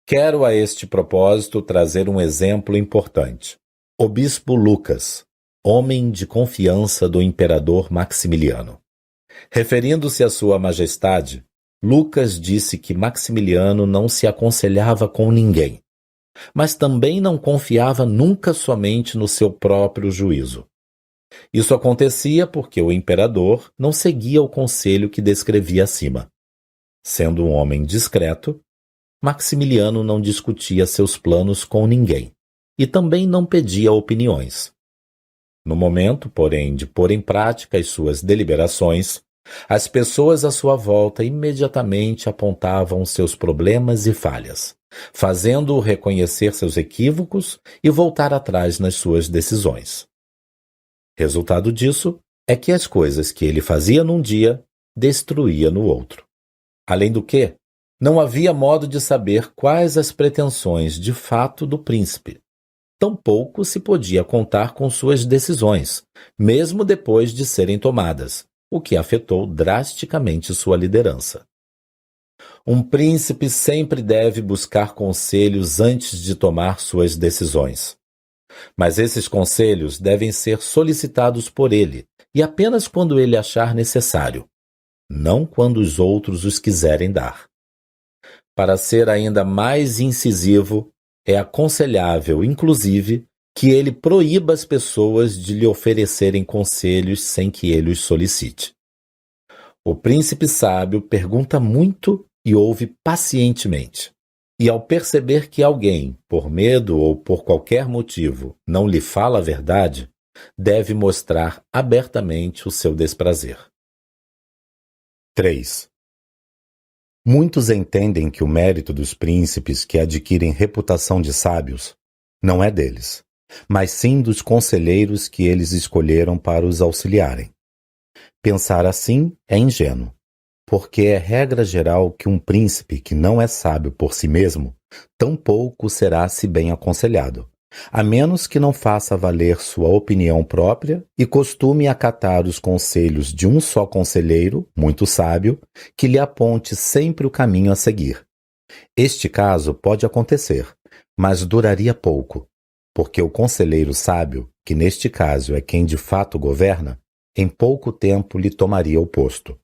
Quero a este propósito trazer um exemplo importante. O bispo Lucas, homem de confiança do imperador Maximiliano. Referindo-se a sua majestade, Lucas disse que Maximiliano não se aconselhava com ninguém, mas também não confiava nunca somente no seu próprio juízo. Isso acontecia porque o imperador não seguia o conselho que descrevi acima. Sendo um homem discreto, Maximiliano não discutia seus planos com ninguém e também não pedia opiniões. No momento, porém, de pôr em prática as suas deliberações, as pessoas à sua volta imediatamente apontavam seus problemas e falhas, fazendo-o reconhecer seus equívocos e voltar atrás nas suas decisões. Resultado disso é que as coisas que ele fazia num dia, destruía no outro. Além do que, não havia modo de saber quais as pretensões de fato do príncipe. Tampouco se podia contar com suas decisões, mesmo depois de serem tomadas, o que afetou drasticamente sua liderança. Um príncipe sempre deve buscar conselhos antes de tomar suas decisões. Mas esses conselhos devem ser solicitados por ele, e apenas quando ele achar necessário, não quando os outros os quiserem dar. Para ser ainda mais incisivo, é aconselhável, inclusive, que ele proíba as pessoas de lhe oferecerem conselhos sem que ele os solicite. O príncipe sábio pergunta muito e ouve pacientemente. E ao perceber que alguém, por medo ou por qualquer motivo, não lhe fala a verdade, deve mostrar abertamente o seu desprazer. 3. Muitos entendem que o mérito dos príncipes que adquirem reputação de sábios não é deles, mas sim dos conselheiros que eles escolheram para os auxiliarem. Pensar assim é ingênuo, porque é regra geral que um príncipe que não é sábio por si mesmo, tampouco será se bem aconselhado, a menos que não faça valer sua opinião própria e costume acatar os conselhos de um só conselheiro, muito sábio, que lhe aponte sempre o caminho a seguir. Este caso pode acontecer, mas duraria pouco, porque o conselheiro sábio, que neste caso é quem de fato governa, em pouco tempo lhe tomaria o posto.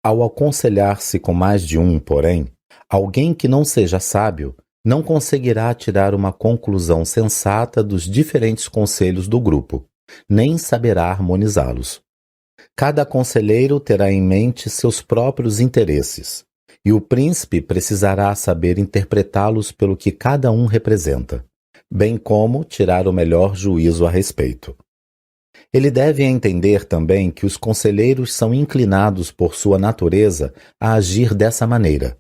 Ao aconselhar-se com mais de um, porém, alguém que não seja sábio não conseguirá tirar uma conclusão sensata dos diferentes conselhos do grupo, nem saberá harmonizá-los. Cada conselheiro terá em mente seus próprios interesses, e o príncipe precisará saber interpretá-los pelo que cada um representa, bem como tirar o melhor juízo a respeito. Ele deve entender também que os conselheiros são inclinados por sua natureza a agir dessa maneira,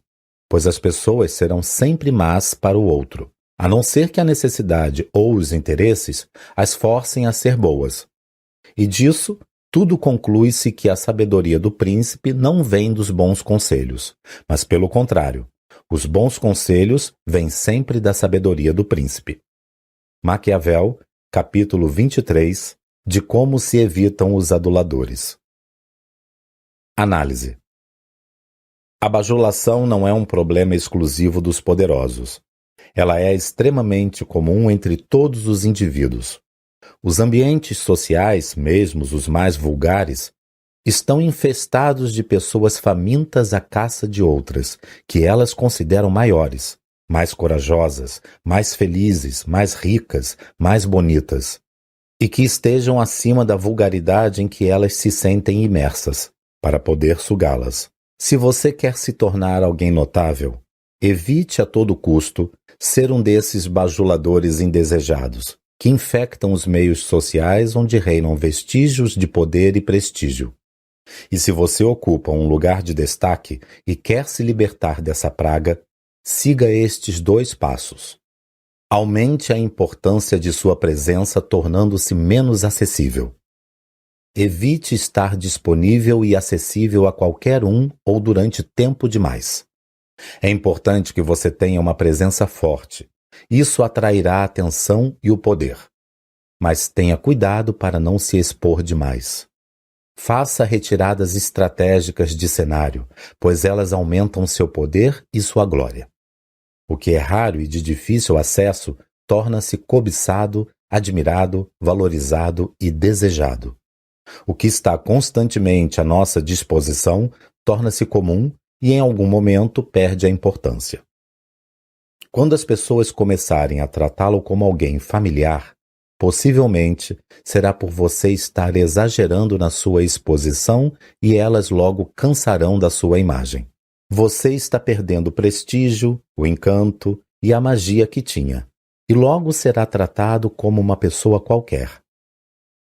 pois as pessoas serão sempre más para o outro, a não ser que a necessidade ou os interesses as forcem a ser boas. E disso, tudo conclui-se que a sabedoria do príncipe não vem dos bons conselhos, mas pelo contrário, os bons conselhos vêm sempre da sabedoria do príncipe. Maquiavel, capítulo 23, de como se evitam os aduladores. Análise. A bajulação não é um problema exclusivo dos poderosos. Ela é extremamente comum entre todos os indivíduos. Os ambientes sociais, mesmo os mais vulgares, estão infestados de pessoas famintas à caça de outras, que elas consideram maiores, mais corajosas, mais felizes, mais ricas, mais bonitas, e que estejam acima da vulgaridade em que elas se sentem imersas, para poder sugá-las. Se você quer se tornar alguém notável, evite a todo custo ser um desses bajuladores indesejados, que infectam os meios sociais onde reinam vestígios de poder e prestígio. E se você ocupa um lugar de destaque e quer se libertar dessa praga, siga estes 2 passos. Aumente a importância de sua presença tornando-se menos acessível. Evite estar disponível e acessível a qualquer um ou durante tempo demais. É importante que você tenha uma presença forte. Isso atrairá a atenção e o poder. Mas tenha cuidado para não se expor demais. Faça retiradas estratégicas de cenário, pois elas aumentam seu poder e sua glória. O que é raro e de difícil acesso torna-se cobiçado, admirado, valorizado e desejado. O que está constantemente à nossa disposição torna-se comum e em algum momento perde a importância. Quando as pessoas começarem a tratá-lo como alguém familiar, possivelmente será por você estar exagerando na sua exposição e elas logo cansarão da sua imagem. você está perdendo o prestígio, o encanto e a magia que tinha, e logo será tratado como uma pessoa qualquer.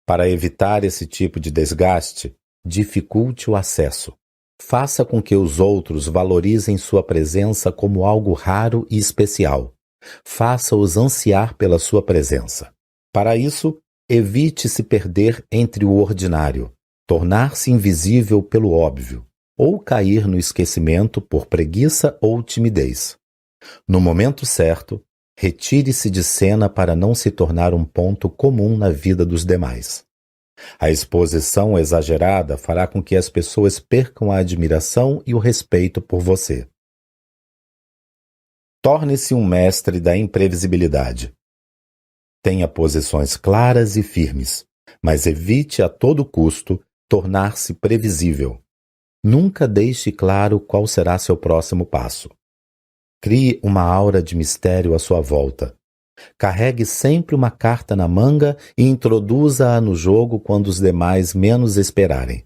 Para evitar esse tipo de desgaste, dificulte o acesso. Faça com que os outros valorizem sua presença como algo raro e especial. Faça-os ansiar pela sua presença. Para isso, evite se perder entre o ordinário, tornar-se invisível pelo óbvio, ou cair no esquecimento por preguiça ou timidez. No momento certo, retire-se de cena para não se tornar um ponto comum na vida dos demais. A exposição exagerada fará com que as pessoas percam a admiração e o respeito por você. Torne-se um mestre da imprevisibilidade. Tenha posições claras e firmes, mas evite a todo custo tornar-se previsível. Nunca deixe claro qual será seu próximo passo. Crie uma aura de mistério à sua volta. Carregue sempre uma carta na manga e introduza-a no jogo quando os demais menos esperarem.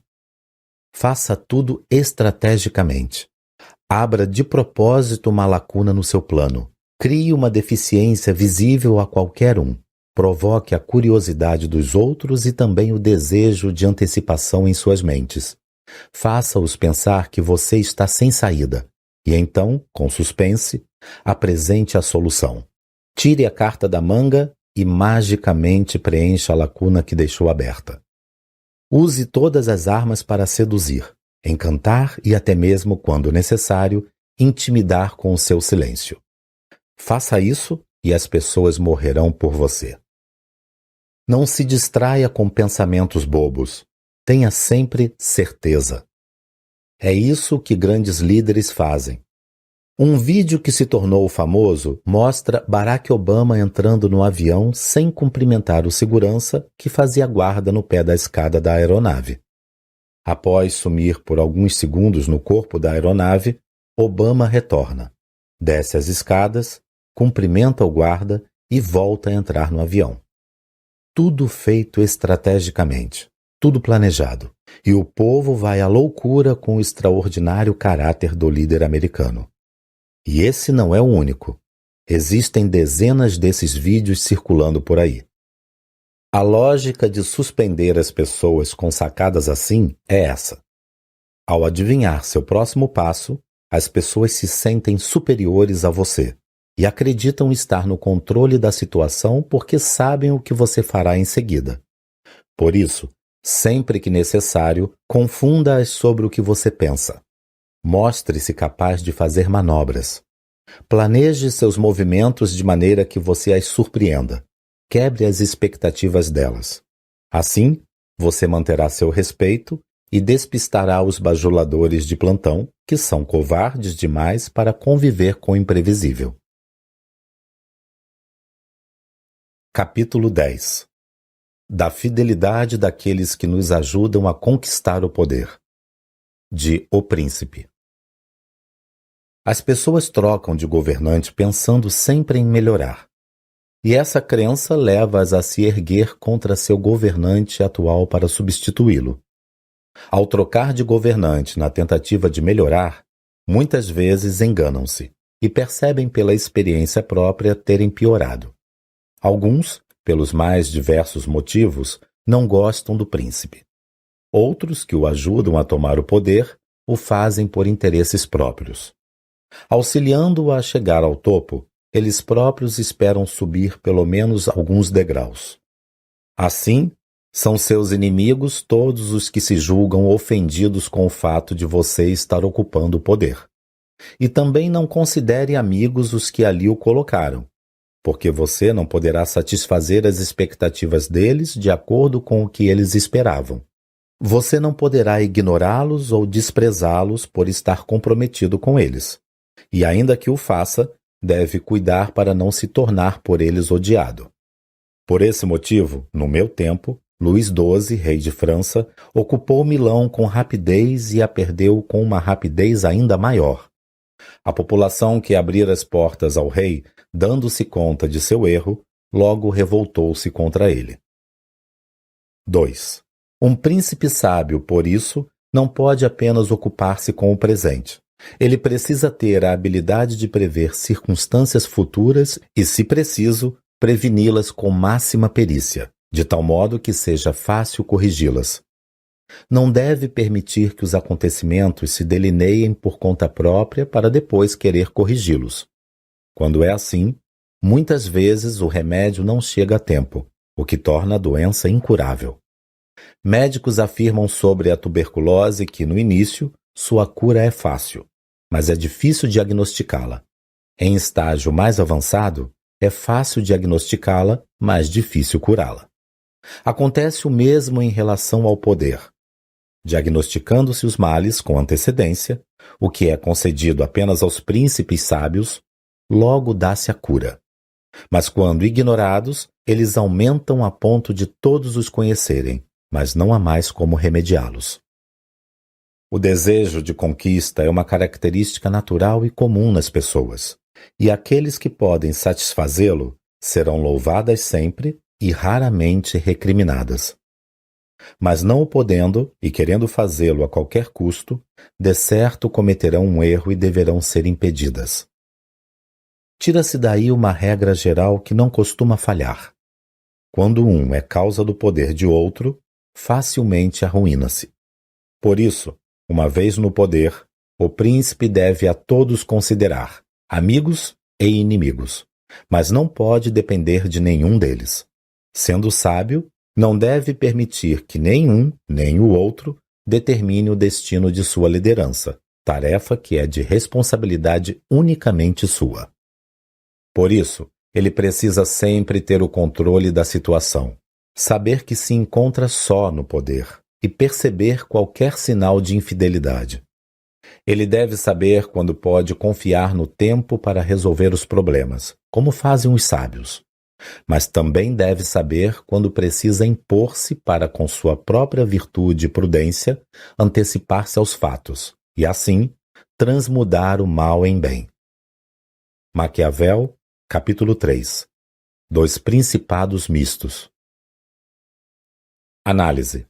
Faça tudo estrategicamente. Abra de propósito uma lacuna no seu plano. Crie uma deficiência visível a qualquer um. Provoque a curiosidade dos outros e também o desejo de antecipação em suas mentes. Faça-os pensar que você está sem saída. E então, com suspense, apresente a solução. Tire a carta da manga e magicamente preencha a lacuna que deixou aberta. Use todas as armas para seduzir, encantar e até mesmo, quando necessário, intimidar com o seu silêncio. Faça isso e as pessoas morrerão por você. Não se distraia com pensamentos bobos. Tenha sempre certeza. É isso que grandes líderes fazem. Um vídeo que se tornou famoso mostra Barack Obama entrando no avião sem cumprimentar o segurança que fazia guarda no pé da escada da aeronave. Após sumir por alguns segundos no corpo da aeronave, Obama retorna, desce as escadas, cumprimenta o guarda e volta a entrar no avião. Tudo feito estrategicamente, tudo planejado, e o povo vai à loucura com o extraordinário caráter do líder americano. E esse não é o único. Existem dezenas desses vídeos circulando por aí. A lógica de suspender as pessoas com sacadas assim é essa. Ao adivinhar seu próximo passo, as pessoas se sentem superiores a você e acreditam estar no controle da situação porque sabem o que você fará em seguida. Por isso, sempre que necessário, confunda-as sobre o que você pensa. Mostre-se capaz de fazer manobras. Planeje seus movimentos de maneira que você as surpreenda. Quebre as expectativas delas. Assim, você manterá seu respeito e despistará os bajuladores de plantão, que são covardes demais para conviver com o imprevisível. Capítulo 10. Da fidelidade daqueles que nos ajudam a conquistar o poder. De O Príncipe. As pessoas trocam de governante pensando sempre em melhorar. E essa crença leva-as a se erguer contra seu governante atual para substituí-lo. Ao trocar de governante na tentativa de melhorar, muitas vezes enganam-se e percebem pela experiência própria terem piorado. Alguns, pelos mais diversos motivos, não gostam do príncipe. Outros, que o ajudam a tomar o poder, o fazem por interesses próprios. Auxiliando-o a chegar ao topo, eles próprios esperam subir pelo menos alguns degraus. Assim, são seus inimigos todos os que se julgam ofendidos com o fato de você estar ocupando o poder. E também não considere amigos os que ali o colocaram, porque você não poderá satisfazer as expectativas deles de acordo com o que eles esperavam. Você não poderá ignorá-los ou desprezá-los por estar comprometido com eles. E ainda que o faça, deve cuidar para não se tornar por eles odiado. Por esse motivo, no meu tempo, Luís XII, rei de França, ocupou Milão com rapidez e a perdeu com uma rapidez ainda maior. A população que abrira as portas ao rei, dando-se conta de seu erro, logo revoltou-se contra ele. 2. Um príncipe sábio, por isso, não pode apenas ocupar-se com o presente, Ele precisa ter a habilidade de prever circunstâncias futuras e, se preciso, preveni-las com máxima perícia, de tal modo que seja fácil corrigi-las. Não deve permitir que os acontecimentos se delineiem por conta própria para depois querer corrigi-los. Quando é assim, muitas vezes o remédio não chega a tempo, o que torna a doença incurável. Médicos afirmam sobre a tuberculose que, no início, sua cura é fácil, mas é difícil diagnosticá-la. Em estágio mais avançado, é fácil diagnosticá-la, mas difícil curá-la. Acontece o mesmo em relação ao poder. Diagnosticando-se os males com antecedência, o que é concedido apenas aos príncipes sábios, logo dá-se a cura. Mas quando ignorados, eles aumentam a ponto de todos os conhecerem, mas não há mais como remediá-los. O desejo de conquista é uma característica natural e comum nas pessoas, e aqueles que podem satisfazê-lo serão louvadas sempre e raramente recriminadas. Mas não o podendo e querendo fazê-lo a qualquer custo, de certo cometerão um erro e deverão ser impedidas. Tira-se daí uma regra geral que não costuma falhar. Quando um é causa do poder de outro, facilmente arruína-se. Por isso, uma vez no poder, o príncipe deve a todos considerar, amigos e inimigos, mas não pode depender de nenhum deles. Sendo sábio, não deve permitir que nenhum, nem o outro, determine o destino de sua liderança, tarefa que é de responsabilidade unicamente sua. Por isso, ele precisa sempre ter o controle da situação, saber que se encontra só no poder e perceber qualquer sinal de infidelidade. Ele deve saber quando pode confiar no tempo para resolver os problemas, como fazem os sábios. Mas também deve saber quando precisa impor-se para, com sua própria virtude e prudência, antecipar-se aos fatos e, assim, transmudar o mal em bem. Maquiavel, capítulo 3. Dos principados mistos. Análise.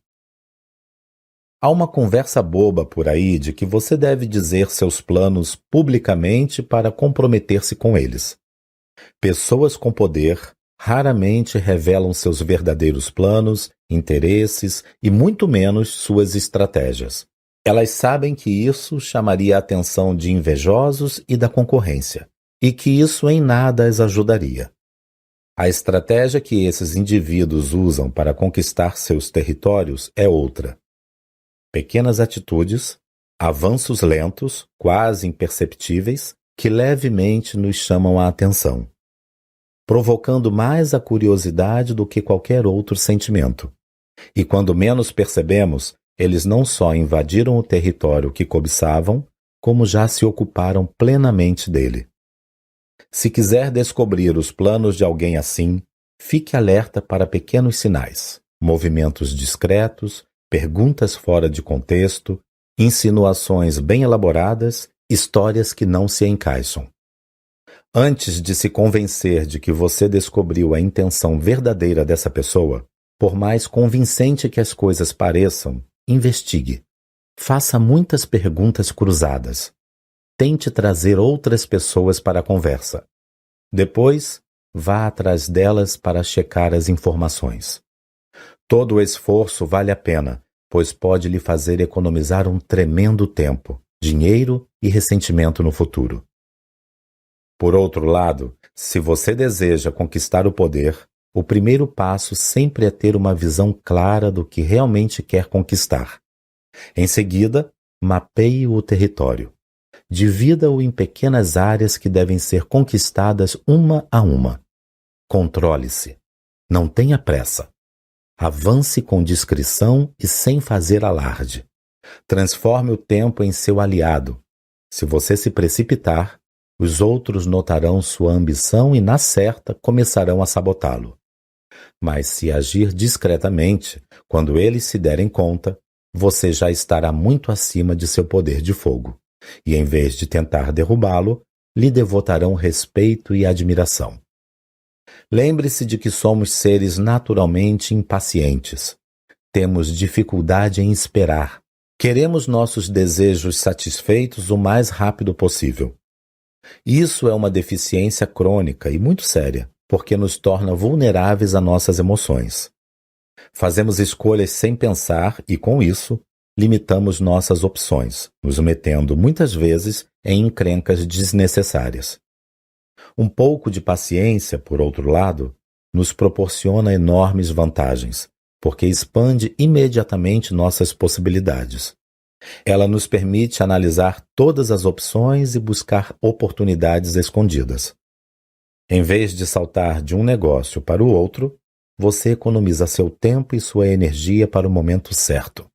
Há uma conversa boba por aí de que você deve dizer seus planos publicamente para comprometer-se com eles. Pessoas com poder raramente revelam seus verdadeiros planos, interesses e muito menos suas estratégias. Elas sabem que isso chamaria a atenção de invejosos e da concorrência, e que isso em nada as ajudaria. A estratégia que esses indivíduos usam para conquistar seus territórios é outra. Pequenas atitudes, avanços lentos, quase imperceptíveis, que levemente nos chamam a atenção, provocando mais a curiosidade do que qualquer outro sentimento. E quando menos percebemos, eles não só invadiram o território que cobiçavam, como já se ocuparam plenamente dele. Se quiser descobrir os planos de alguém assim, fique alerta para pequenos sinais, movimentos discretos, perguntas fora de contexto, insinuações bem elaboradas, histórias que não se encaixam. Antes de se convencer de que você descobriu a intenção verdadeira dessa pessoa, por mais convincente que as coisas pareçam, investigue. Faça muitas perguntas cruzadas. Tente trazer outras pessoas para a conversa. Depois, vá atrás delas para checar as informações. Todo o esforço vale a pena, pois pode lhe fazer economizar um tremendo tempo, dinheiro e ressentimento no futuro. Por outro lado, se você deseja conquistar o poder, o primeiro passo sempre é ter uma visão clara do que realmente quer conquistar. Em seguida, mapeie o território. Divida-o em pequenas áreas que devem ser conquistadas uma a uma. Controle-se. Não tenha pressa. Avance com discrição e sem fazer alarde. Transforme o tempo em seu aliado. Se você se precipitar, os outros notarão sua ambição e, na certa, começarão a sabotá-lo. Mas se agir discretamente, quando eles se derem conta, você já estará muito acima de seu poder de fogo. E, em vez de tentar derrubá-lo, lhe devotarão respeito e admiração. Lembre-se de que somos seres naturalmente impacientes. Temos dificuldade em esperar, Queremos nossos desejos satisfeitos o mais rápido possível. Isso é uma deficiência crônica e muito séria, porque nos torna vulneráveis a nossas emoções. Fazemos escolhas sem pensar e, com isso, limitamos nossas opções, nos metendo muitas vezes em encrencas desnecessárias. Um pouco de paciência, por outro lado, nos proporciona enormes vantagens, porque expande imediatamente nossas possibilidades. Ela nos permite analisar todas as opções e buscar oportunidades escondidas. Em vez de saltar de um negócio para o outro, você economiza seu tempo e sua energia para o momento certo.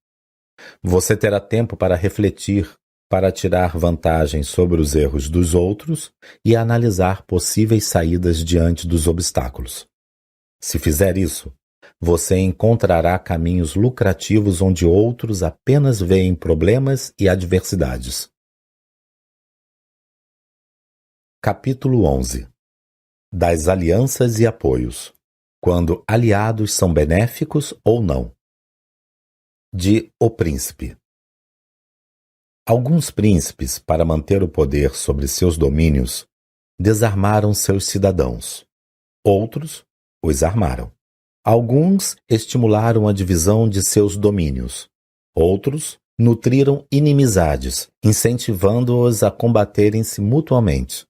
Você terá tempo para refletir, para tirar vantagem sobre os erros dos outros e analisar possíveis saídas diante dos obstáculos. Se fizer isso, você encontrará caminhos lucrativos onde outros apenas veem problemas e adversidades. Capítulo 11. Das alianças e apoios. Quando aliados são benéficos ou não. De O Príncipe. Alguns príncipes, para manter o poder sobre seus domínios, desarmaram seus cidadãos. Outros os armaram. Alguns estimularam a divisão de seus domínios. Outros nutriram inimizades, incentivando-os a combaterem-se mutuamente.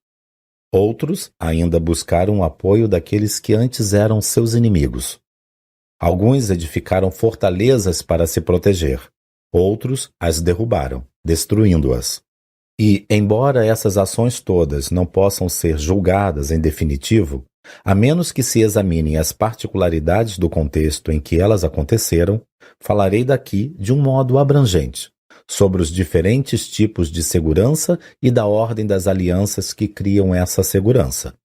Outros ainda buscaram o apoio daqueles que antes eram seus inimigos. Alguns edificaram fortalezas para se proteger. Outros as derrubaram, destruindo-as. E, embora essas ações todas não possam ser julgadas em definitivo, a menos que se examinem as particularidades do contexto em que elas aconteceram, falarei daqui de um modo abrangente, sobre os diferentes tipos de segurança e da ordem das alianças que criam essa segurança.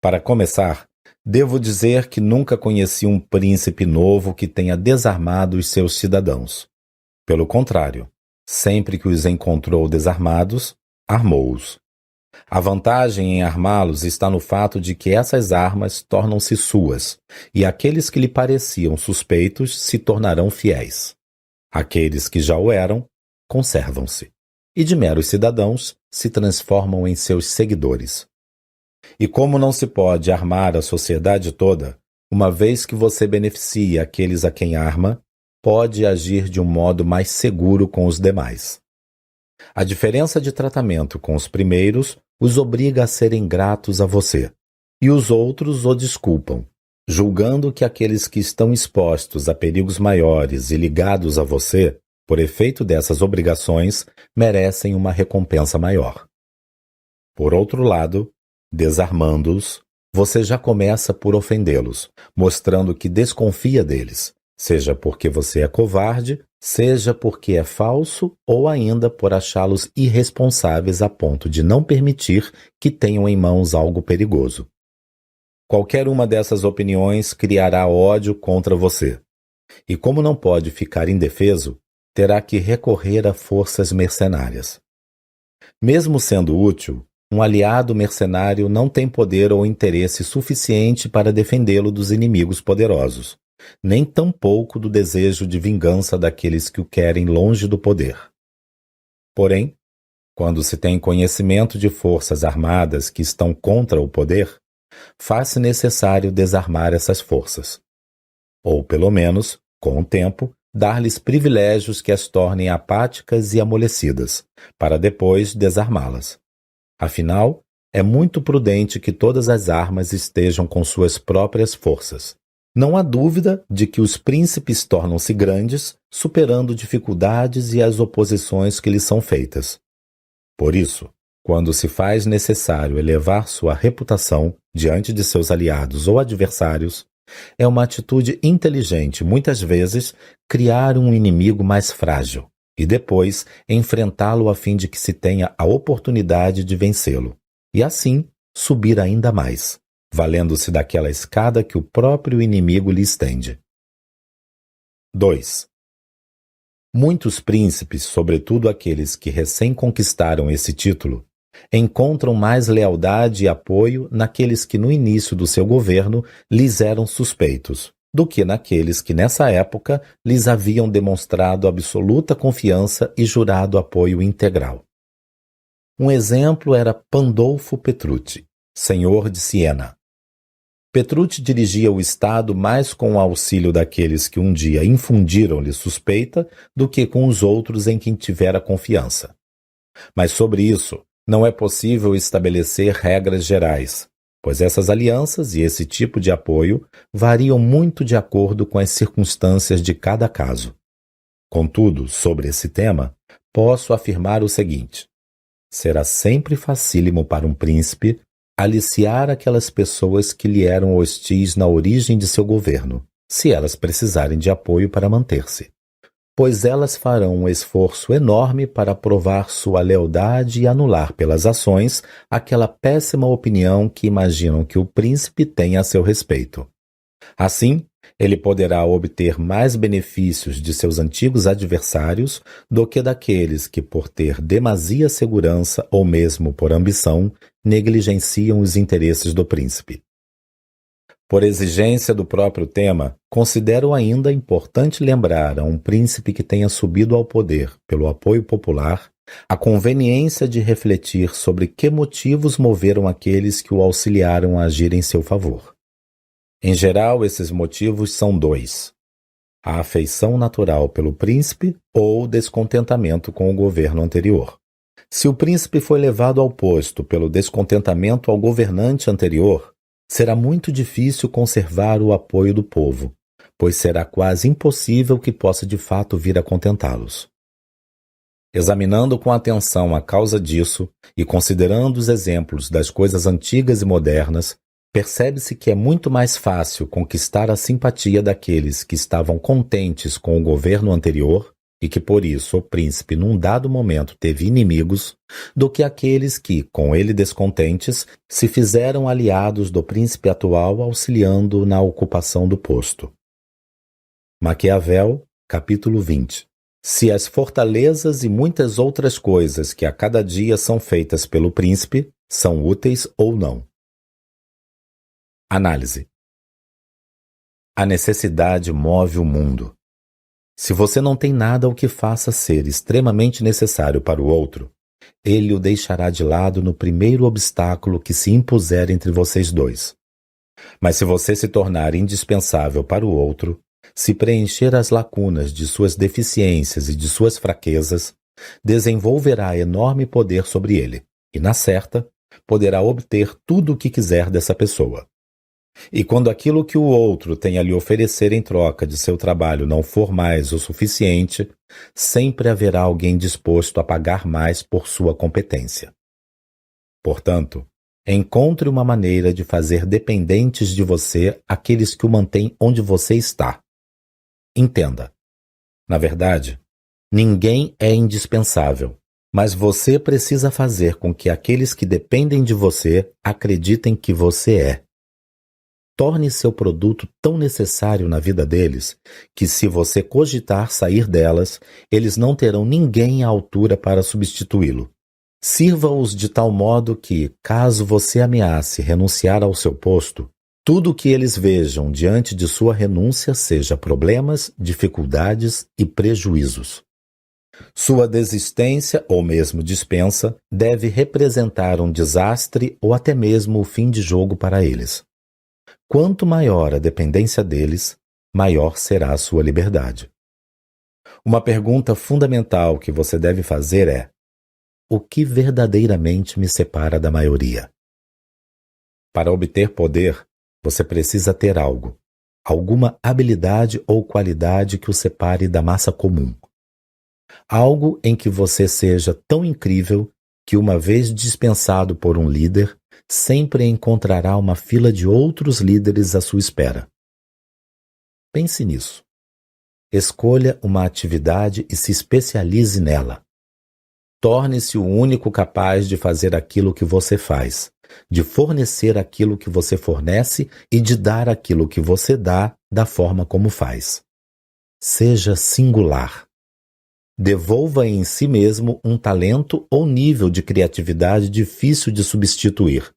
Para começar, devo dizer que nunca conheci um príncipe novo que tenha desarmado os seus cidadãos. Pelo contrário, sempre que os encontrou desarmados, armou-os. A vantagem em armá-los está no fato de que essas armas tornam-se suas, e aqueles que lhe pareciam suspeitos se tornarão fiéis. Aqueles que já o eram, conservam-se, e de meros cidadãos se transformam em seus seguidores. E como não se pode armar a sociedade toda, uma vez que você beneficia aqueles a quem arma, pode agir de um modo mais seguro com os demais. A diferença de tratamento com os primeiros os obriga a serem gratos a você, e os outros o desculpam, julgando que aqueles que estão expostos a perigos maiores e ligados a você, por efeito dessas obrigações, merecem uma recompensa maior. Por outro lado, desarmando-os, você já começa por ofendê-los, mostrando que desconfia deles, seja porque você é covarde, seja porque é falso ou ainda por achá-los irresponsáveis a ponto de não permitir que tenham em mãos algo perigoso. Qualquer uma dessas opiniões criará ódio contra você. E como não pode ficar indefeso, terá que recorrer a forças mercenárias. Mesmo sendo útil, um aliado mercenário não tem poder ou interesse suficiente para defendê-lo dos inimigos poderosos, nem tampouco do desejo de vingança daqueles que o querem longe do poder. Porém, quando se tem conhecimento de forças armadas que estão contra o poder, faz-se necessário desarmar essas forças. Ou, pelo menos, com o tempo, dar-lhes privilégios que as tornem apáticas e amolecidas, para depois desarmá-las. Afinal, é muito prudente que todas as armas estejam com suas próprias forças. Não há dúvida de que os príncipes tornam-se grandes, superando dificuldades e as oposições que lhes são feitas. Por isso, quando se faz necessário elevar sua reputação diante de seus aliados ou adversários, é uma atitude inteligente, muitas vezes, criar um inimigo mais frágil e depois enfrentá-lo a fim de que se tenha a oportunidade de vencê-lo, e assim subir ainda mais, valendo-se daquela escada que o próprio inimigo lhe estende. 2. Muitos príncipes, sobretudo aqueles que recém conquistaram esse título, encontram mais lealdade e apoio naqueles que no início do seu governo lhes eram suspeitos, do que naqueles que nessa época lhes haviam demonstrado absoluta confiança e jurado apoio integral. Um exemplo era Pandolfo Petrucci, senhor de Siena. Petrucci dirigia o Estado mais com o auxílio daqueles que um dia infundiram-lhe suspeita do que com os outros em quem tivera confiança. Mas sobre isso, não é possível estabelecer regras gerais, pois essas alianças e esse tipo de apoio variam muito de acordo com as circunstâncias de cada caso. Contudo, sobre esse tema, posso afirmar o seguinte: será sempre facílimo para um príncipe aliciar aquelas pessoas que lhe eram hostis na origem de seu governo, se elas precisarem de apoio para manter-se, pois elas farão um esforço enorme para provar sua lealdade e anular pelas ações aquela péssima opinião que imaginam que o príncipe tem a seu respeito. Assim, ele poderá obter mais benefícios de seus antigos adversários do que daqueles que, por ter demasia segurança ou mesmo por ambição, negligenciam os interesses do príncipe. Por exigência do próprio tema, considero ainda importante lembrar a um príncipe que tenha subido ao poder pelo apoio popular a conveniência de refletir sobre que motivos moveram aqueles que o auxiliaram a agir em seu favor. Em geral, esses motivos são dois: a afeição natural pelo príncipe ou o descontentamento com o governo anterior. Se o príncipe foi levado ao posto pelo descontentamento ao governante anterior, será muito difícil conservar o apoio do povo, pois será quase impossível que possa de fato vir a contentá-los. Examinando com atenção a causa disso e considerando os exemplos das coisas antigas e modernas, percebe-se que é muito mais fácil conquistar a simpatia daqueles que estavam contentes com o governo anterior e que por isso o príncipe num dado momento teve inimigos, do que aqueles que, com ele descontentes, se fizeram aliados do príncipe atual auxiliando na ocupação do posto. Maquiavel, capítulo 20. Se as fortalezas e muitas outras coisas que a cada dia são feitas pelo príncipe são úteis ou não. Análise. A necessidade move o mundo. Se você não tem nada o que faça ser extremamente necessário para o outro, ele o deixará de lado no primeiro obstáculo que se impuser entre vocês dois. Mas se você se tornar indispensável para o outro, se preencher as lacunas de suas deficiências e de suas fraquezas, desenvolverá enorme poder sobre ele e, na certa, poderá obter tudo o que quiser dessa pessoa. E quando aquilo que o outro tem a lhe oferecer em troca de seu trabalho não for mais o suficiente, sempre haverá alguém disposto a pagar mais por sua competência. Portanto, encontre uma maneira de fazer dependentes de você aqueles que o mantêm onde você está. Entenda. Na verdade, ninguém é indispensável, mas você precisa fazer com que aqueles que dependem de você acreditem que você é. Torne seu produto tão necessário na vida deles que, se você cogitar sair delas, eles não terão ninguém à altura para substituí-lo. Sirva-os de tal modo que, caso você ameace renunciar ao seu posto, tudo o que eles vejam diante de sua renúncia seja problemas, dificuldades e prejuízos. Sua desistência ou mesmo dispensa deve representar um desastre ou até mesmo o fim de jogo para eles. Quanto maior a dependência deles, maior será a sua liberdade. Uma pergunta fundamental que você deve fazer é: o que verdadeiramente me separa da maioria? Para obter poder, você precisa ter algo, alguma habilidade ou qualidade que o separe da massa comum. Algo em que você seja tão incrível que, uma vez dispensado por um líder, sempre encontrará uma fila de outros líderes à sua espera. Pense nisso. Escolha uma atividade e se especialize nela. Torne-se o único capaz de fazer aquilo que você faz, de fornecer aquilo que você fornece e de dar aquilo que você dá da forma como faz. Seja singular. Devolva em si mesmo um talento ou nível de criatividade difícil de substituir.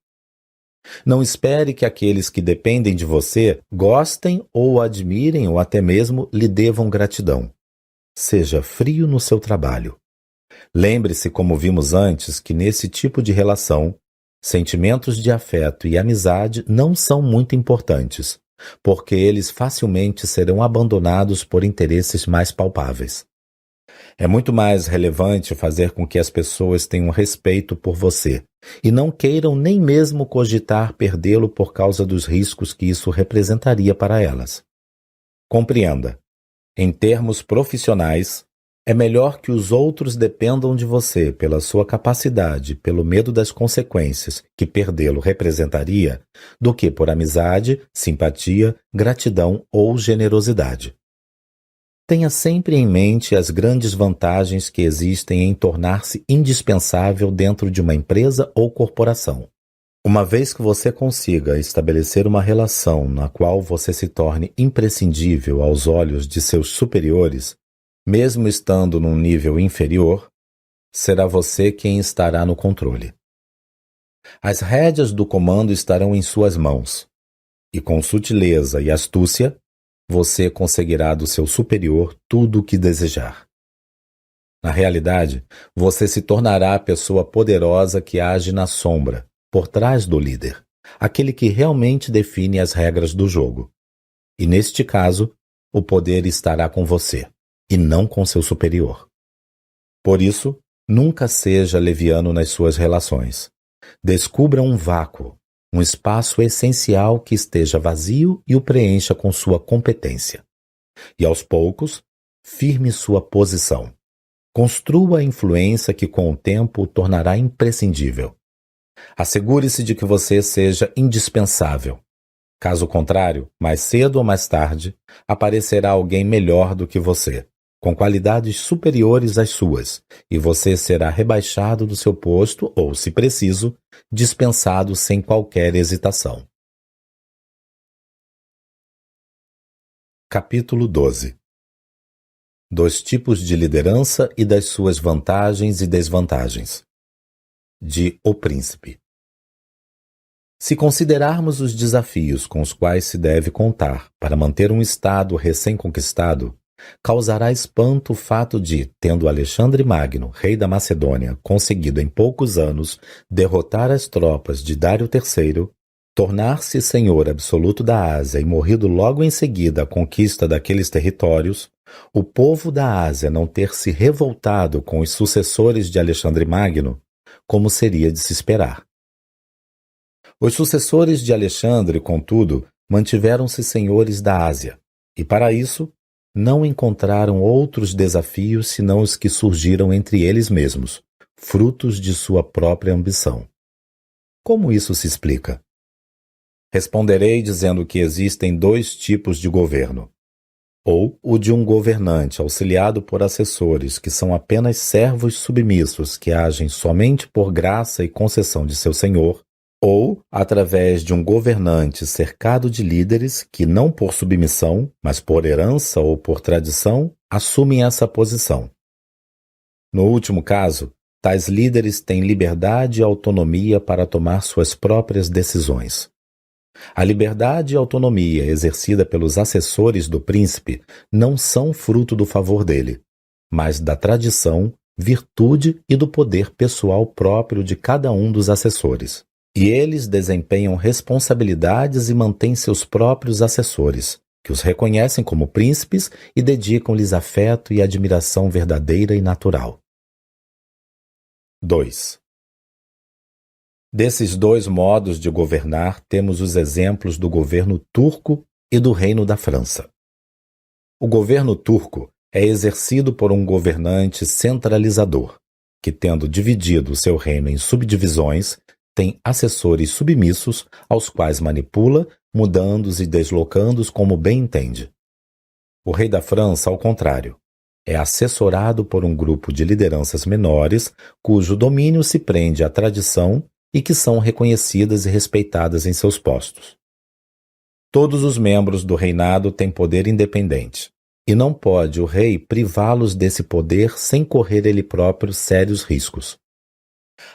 Não espere que aqueles que dependem de você gostem ou admirem ou até mesmo lhe devam gratidão. Seja frio no seu trabalho. Lembre-se, como vimos antes, que nesse tipo de relação, sentimentos de afeto e amizade não são muito importantes, porque eles facilmente serão abandonados por interesses mais palpáveis. É muito mais relevante fazer com que as pessoas tenham respeito por você e não queiram nem mesmo cogitar perdê-lo por causa dos riscos que isso representaria para elas. Compreenda, em termos profissionais, é melhor que os outros dependam de você pela sua capacidade, pelo medo das consequências que perdê-lo representaria, do que por amizade, simpatia, gratidão ou generosidade. Tenha sempre em mente as grandes vantagens que existem em tornar-se indispensável dentro de uma empresa ou corporação. Uma vez que você consiga estabelecer uma relação na qual você se torne imprescindível aos olhos de seus superiores, mesmo estando num nível inferior, será você quem estará no controle. As rédeas do comando estarão em suas mãos, e com sutileza e astúcia, você conseguirá do seu superior tudo o que desejar. Na realidade, você se tornará a pessoa poderosa que age na sombra, por trás do líder, aquele que realmente define as regras do jogo. E neste caso, o poder estará com você, e não com seu superior. Por isso, nunca seja leviano nas suas relações. Descubra um vácuo, um espaço essencial que esteja vazio e o preencha com sua competência. E aos poucos, firme sua posição. Construa a influência que com o tempo o tornará imprescindível. Assegure-se de que você seja indispensável. Caso contrário, mais cedo ou mais tarde, aparecerá alguém melhor do que você, com qualidades superiores às suas, e você será rebaixado do seu posto ou, se preciso, dispensado sem qualquer hesitação. Capítulo 12. Dos tipos de liderança e das suas vantagens e desvantagens. De O Príncipe. Se considerarmos os desafios com os quais se deve contar para manter um Estado recém-conquistado, causará espanto o fato de, tendo Alexandre Magno, rei da Macedônia, conseguido em poucos anos derrotar as tropas de Dário III, tornar-se senhor absoluto da Ásia e morrido logo em seguida a conquista daqueles territórios, o povo da Ásia não ter se revoltado com os sucessores de Alexandre Magno, como seria de se esperar. Os sucessores de Alexandre, contudo, mantiveram-se senhores da Ásia, e para isso não encontraram outros desafios senão os que surgiram entre eles mesmos, frutos de sua própria ambição. Como isso se explica? Responderei dizendo que existem dois tipos de governo. Ou o de um governante auxiliado por assessores que são apenas servos submissos que agem somente por graça e concessão de seu senhor, ou através de um governante cercado de líderes que não por submissão, mas por herança ou por tradição, assumem essa posição. No último caso, tais líderes têm liberdade e autonomia para tomar suas próprias decisões. A liberdade e autonomia exercida pelos assessores do príncipe não são fruto do favor dele, mas da tradição, virtude e do poder pessoal próprio de cada um dos assessores. E eles desempenham responsabilidades e mantêm seus próprios assessores, que os reconhecem como príncipes e dedicam-lhes afeto e admiração verdadeira e natural. 2. Desses dois modos de governar temos os exemplos do governo turco e do Reino da França. O governo turco é exercido por um governante centralizador, que, tendo dividido o seu reino em subdivisões, tem assessores submissos aos quais manipula, mudando-os e deslocando-os como bem entende. O rei da França, ao contrário, é assessorado por um grupo de lideranças menores, cujo domínio se prende à tradição e que são reconhecidas e respeitadas em seus postos. Todos os membros do reinado têm poder independente, e não pode o rei privá-los desse poder sem correr ele próprio sérios riscos.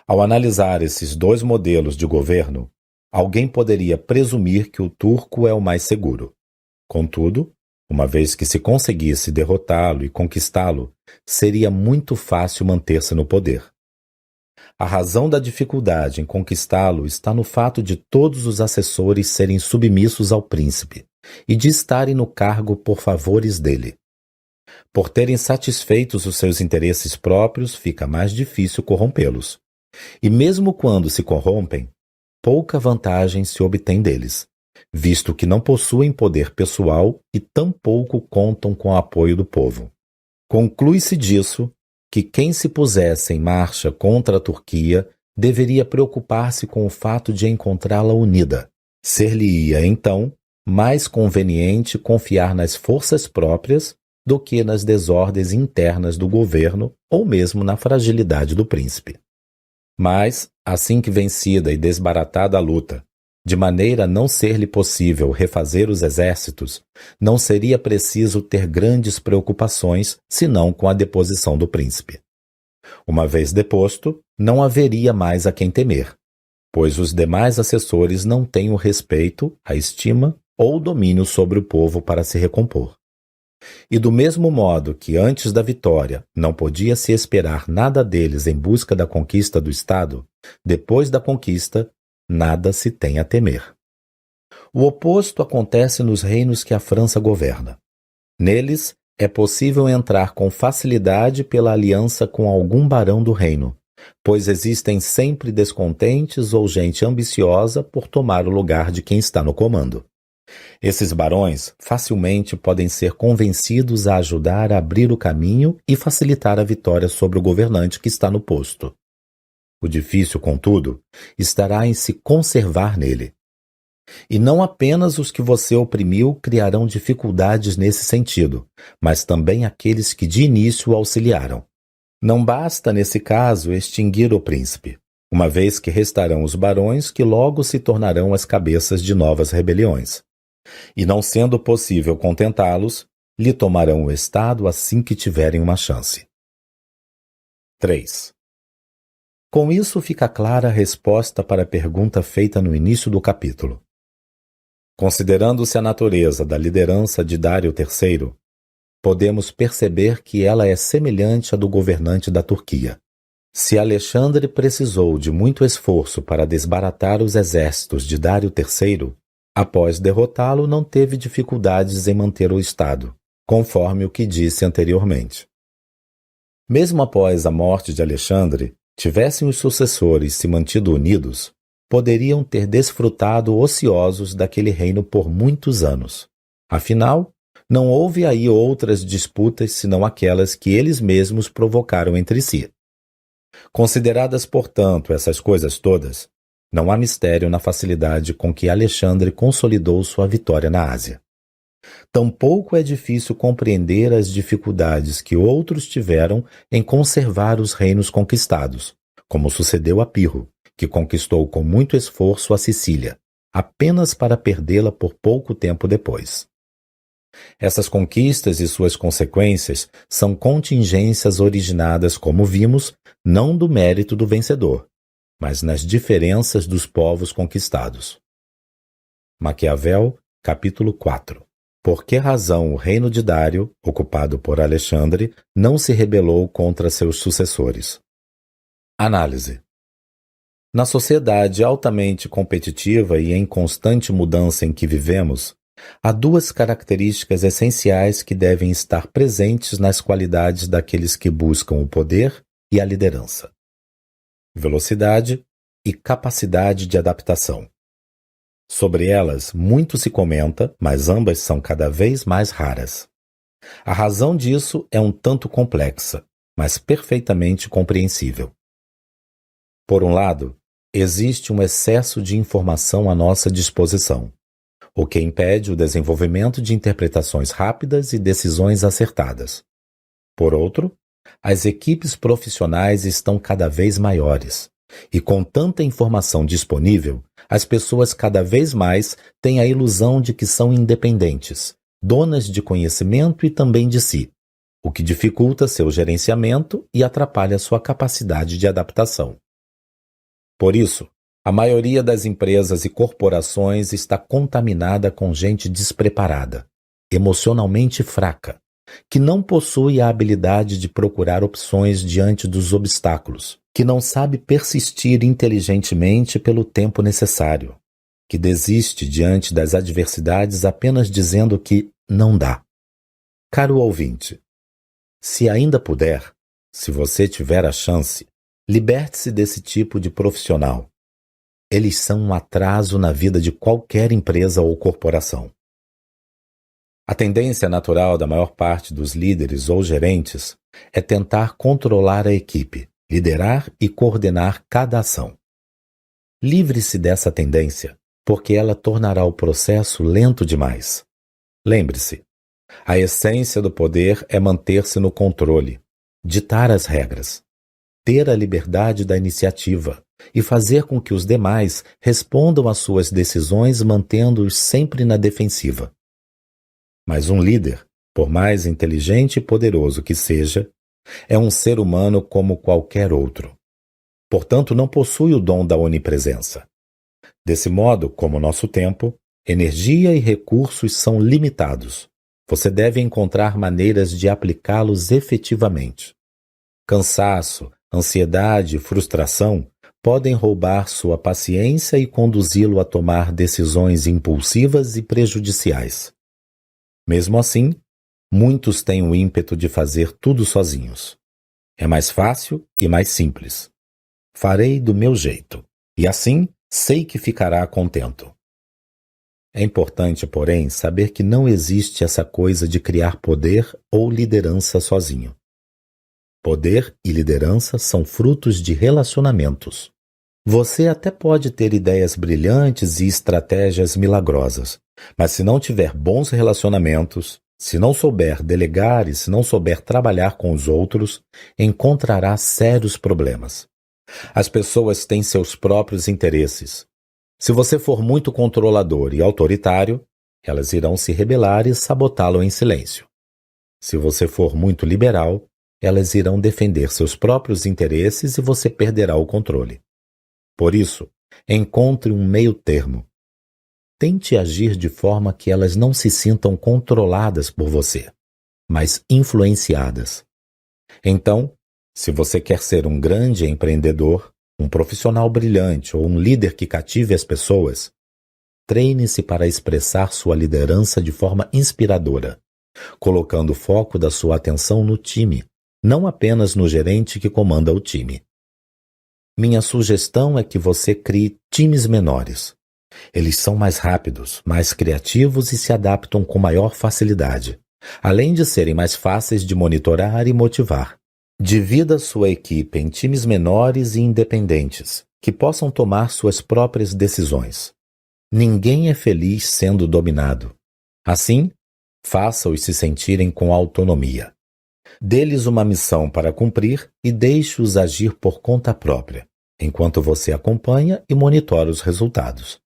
Ao analisar esses dois modelos de governo, alguém poderia presumir que o turco é o mais seguro. Contudo, uma vez que se conseguisse derrotá-lo e conquistá-lo, seria muito fácil manter-se no poder. A razão da dificuldade em conquistá-lo está no fato de todos os assessores serem submissos ao príncipe e de estarem no cargo por favores dele. Por terem satisfeitos os seus interesses próprios, fica mais difícil corrompê-los. E mesmo quando se corrompem, pouca vantagem se obtém deles, visto que não possuem poder pessoal e tampouco contam com o apoio do povo. Conclui-se disso que quem se pusesse em marcha contra a Turquia deveria preocupar-se com o fato de encontrá-la unida. Ser-lhe-ia, então, mais conveniente confiar nas forças próprias do que nas desordens internas do governo ou mesmo na fragilidade do príncipe. Mas, assim que vencida e desbaratada a luta, de maneira a não ser-lhe possível refazer os exércitos, não seria preciso ter grandes preocupações, senão com a deposição do príncipe. Uma vez deposto, não haveria mais a quem temer, pois os demais assessores não têm o respeito, a estima ou o domínio sobre o povo para se recompor. E do mesmo modo que antes da vitória não podia se esperar nada deles em busca da conquista do Estado, depois da conquista, nada se tem a temer. O oposto acontece nos reinos que a França governa. Neles, é possível entrar com facilidade pela aliança com algum barão do reino, pois existem sempre descontentes ou gente ambiciosa por tomar o lugar de quem está no comando. Esses barões facilmente podem ser convencidos a ajudar a abrir o caminho e facilitar a vitória sobre o governante que está no posto. O difícil, contudo, estará em se conservar nele. E não apenas os que você oprimiu criarão dificuldades nesse sentido, mas também aqueles que de início o auxiliaram. Não basta, nesse caso, extinguir o príncipe, uma vez que restarão os barões que logo se tornarão as cabeças de novas rebeliões. E não sendo possível contentá-los, lhe tomarão o Estado assim que tiverem uma chance. 3. Com isso fica clara a resposta para a pergunta feita no início do capítulo. Considerando-se a natureza da liderança de Dário III, podemos perceber que ela é semelhante à do governante da Turquia. Se Alexandre precisou de muito esforço para desbaratar os exércitos de Dário III, após derrotá-lo não teve dificuldades em manter o Estado, conforme o que disse anteriormente. Mesmo após a morte de Alexandre, tivessem os sucessores se mantido unidos, poderiam ter desfrutado ociosos daquele reino por muitos anos. Afinal, não houve aí outras disputas senão aquelas que eles mesmos provocaram entre si. Consideradas, portanto, essas coisas todas, não há mistério na facilidade com que Alexandre consolidou sua vitória na Ásia. Tampouco é difícil compreender as dificuldades que outros tiveram em conservar os reinos conquistados, como sucedeu a Pirro, que conquistou com muito esforço a Sicília, apenas para perdê-la por pouco tempo depois. Essas conquistas e suas consequências são contingências originadas, como vimos, não do mérito do vencedor, mas nas diferenças dos povos conquistados. Maquiavel, capítulo 4. Por que razão o reino de Dário, ocupado por Alexandre, não se rebelou contra seus sucessores? Análise. Na sociedade altamente competitiva e em constante mudança em que vivemos, há duas características essenciais que devem estar presentes nas qualidades daqueles que buscam o poder e a liderança: velocidade e capacidade de adaptação. Sobre elas, muito se comenta, mas ambas são cada vez mais raras. A razão disso é um tanto complexa, mas perfeitamente compreensível. Por um lado, existe um excesso de informação à nossa disposição, o que impede o desenvolvimento de interpretações rápidas e decisões acertadas. Por outro, as equipes profissionais estão cada vez maiores, e com tanta informação disponível, as pessoas cada vez mais têm a ilusão de que são independentes, donas de conhecimento e também de si, o que dificulta seu gerenciamento e atrapalha sua capacidade de adaptação. Por isso, A maioria das empresas e corporações está contaminada com gente despreparada, emocionalmente fraca, que não possui a habilidade de procurar opções diante dos obstáculos, que não sabe persistir inteligentemente pelo tempo necessário, que desiste diante das adversidades apenas dizendo que não dá. Caro ouvinte, se ainda puder, se você tiver a chance, liberte-se desse tipo de profissional. Eles são um atraso na vida de qualquer empresa ou corporação. A tendência natural da maior parte dos líderes ou gerentes é tentar controlar a equipe, liderar e coordenar cada ação. Livre-se dessa tendência, porque ela tornará o processo lento demais. Lembre-se, a essência do poder é manter-se no controle, ditar as regras, ter a liberdade da iniciativa e fazer com que os demais respondam às suas decisões mantendo-os sempre na defensiva. Mas um líder, por mais inteligente e poderoso que seja, é um ser humano como qualquer outro. Portanto, não possui o dom da onipresença. Desse modo, como nosso tempo, energia e recursos são limitados. Você deve encontrar maneiras de aplicá-los efetivamente. Cansaço, ansiedade e frustração podem roubar sua paciência e conduzi-lo a tomar decisões impulsivas e prejudiciais. Mesmo assim, muitos têm o ímpeto de fazer tudo sozinhos. É mais fácil e mais simples. Farei do meu jeito, e assim sei que ficará contento. É importante, porém, saber que não existe essa coisa de criar poder ou liderança sozinho. Poder e liderança são frutos de relacionamentos. Você até pode ter ideias brilhantes e estratégias milagrosas, mas se não tiver bons relacionamentos, se não souber delegar e se não souber trabalhar com os outros, encontrará sérios problemas. As pessoas têm seus próprios interesses. Se você for muito controlador e autoritário, elas irão se rebelar e sabotá-lo em silêncio. Se você for muito liberal, elas irão defender seus próprios interesses e você perderá o controle. Por isso, encontre um meio termo. Tente agir de forma que elas não se sintam controladas por você, mas influenciadas. Então, se você quer ser um grande empreendedor, um profissional brilhante ou um líder que cative as pessoas, treine-se para expressar sua liderança de forma inspiradora, colocando o foco da sua atenção no time, não apenas no gerente que comanda o time. Minha sugestão é que você crie times menores. Eles são mais rápidos, mais criativos e se adaptam com maior facilidade, além de serem mais fáceis de monitorar e motivar. Divida sua equipe em times menores e independentes, que possam tomar suas próprias decisões. Ninguém é feliz sendo dominado. Assim, faça-os se sentirem com autonomia. Dê-lhes uma missão para cumprir e deixe-os agir por conta própria, enquanto você acompanha e monitora os resultados.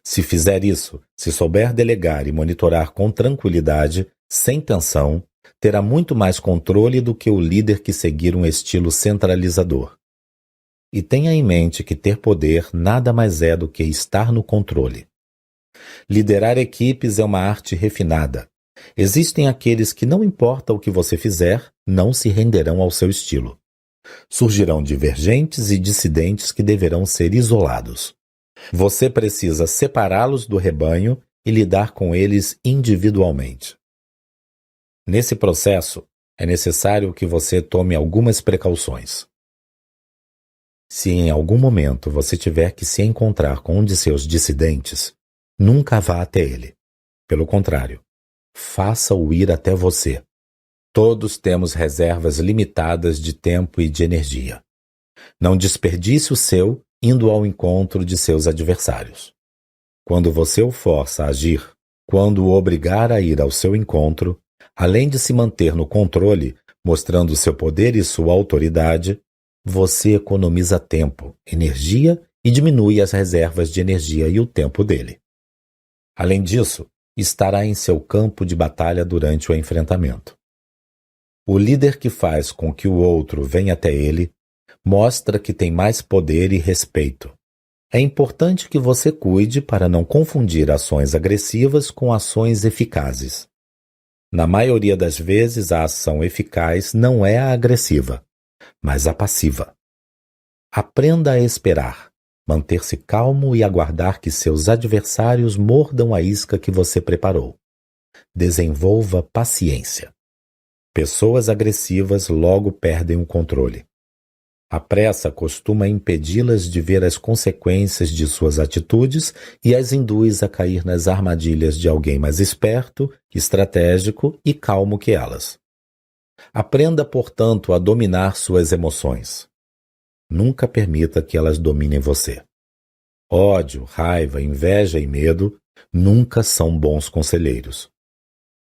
Se fizer isso, se souber delegar e monitorar com tranquilidade, sem tensão, terá muito mais controle do que o líder que seguir um estilo centralizador. E tenha em mente que ter poder nada mais é do que estar no controle. Liderar equipes é uma arte refinada. Existem aqueles que, não importa o que você fizer, não se renderão ao seu estilo. Surgirão divergentes e dissidentes que deverão ser isolados. Você precisa separá-los do rebanho e lidar com eles individualmente. Nesse processo, é necessário que você tome algumas precauções. Se em algum momento você tiver que se encontrar com um de seus dissidentes, nunca vá até ele. Pelo contrário, faça-o ir até você. Todos temos reservas limitadas de tempo e de energia. Não desperdice o seu indo ao encontro de seus adversários. Quando você o força a agir, quando o obrigar a ir ao seu encontro, além de se manter no controle, mostrando seu poder e sua autoridade, você economiza tempo, energia e diminui as reservas de energia e o tempo dele. Além disso, estará em seu campo de batalha durante o enfrentamento. O líder que faz com que o outro venha até ele mostra que tem mais poder e respeito. É importante que você cuide para não confundir ações agressivas com ações eficazes. Na maioria das vezes, a ação eficaz não é a agressiva, mas a passiva. Aprenda a esperar, manter-se calmo e aguardar que seus adversários mordam a isca que você preparou. Desenvolva paciência. Pessoas agressivas logo perdem o controle. A pressa costuma impedi-las de ver as consequências de suas atitudes e as induz a cair nas armadilhas de alguém mais esperto, estratégico e calmo que elas. Aprenda, portanto, a dominar suas emoções. Nunca permita que elas dominem você. Ódio, raiva, inveja e medo nunca são bons conselheiros.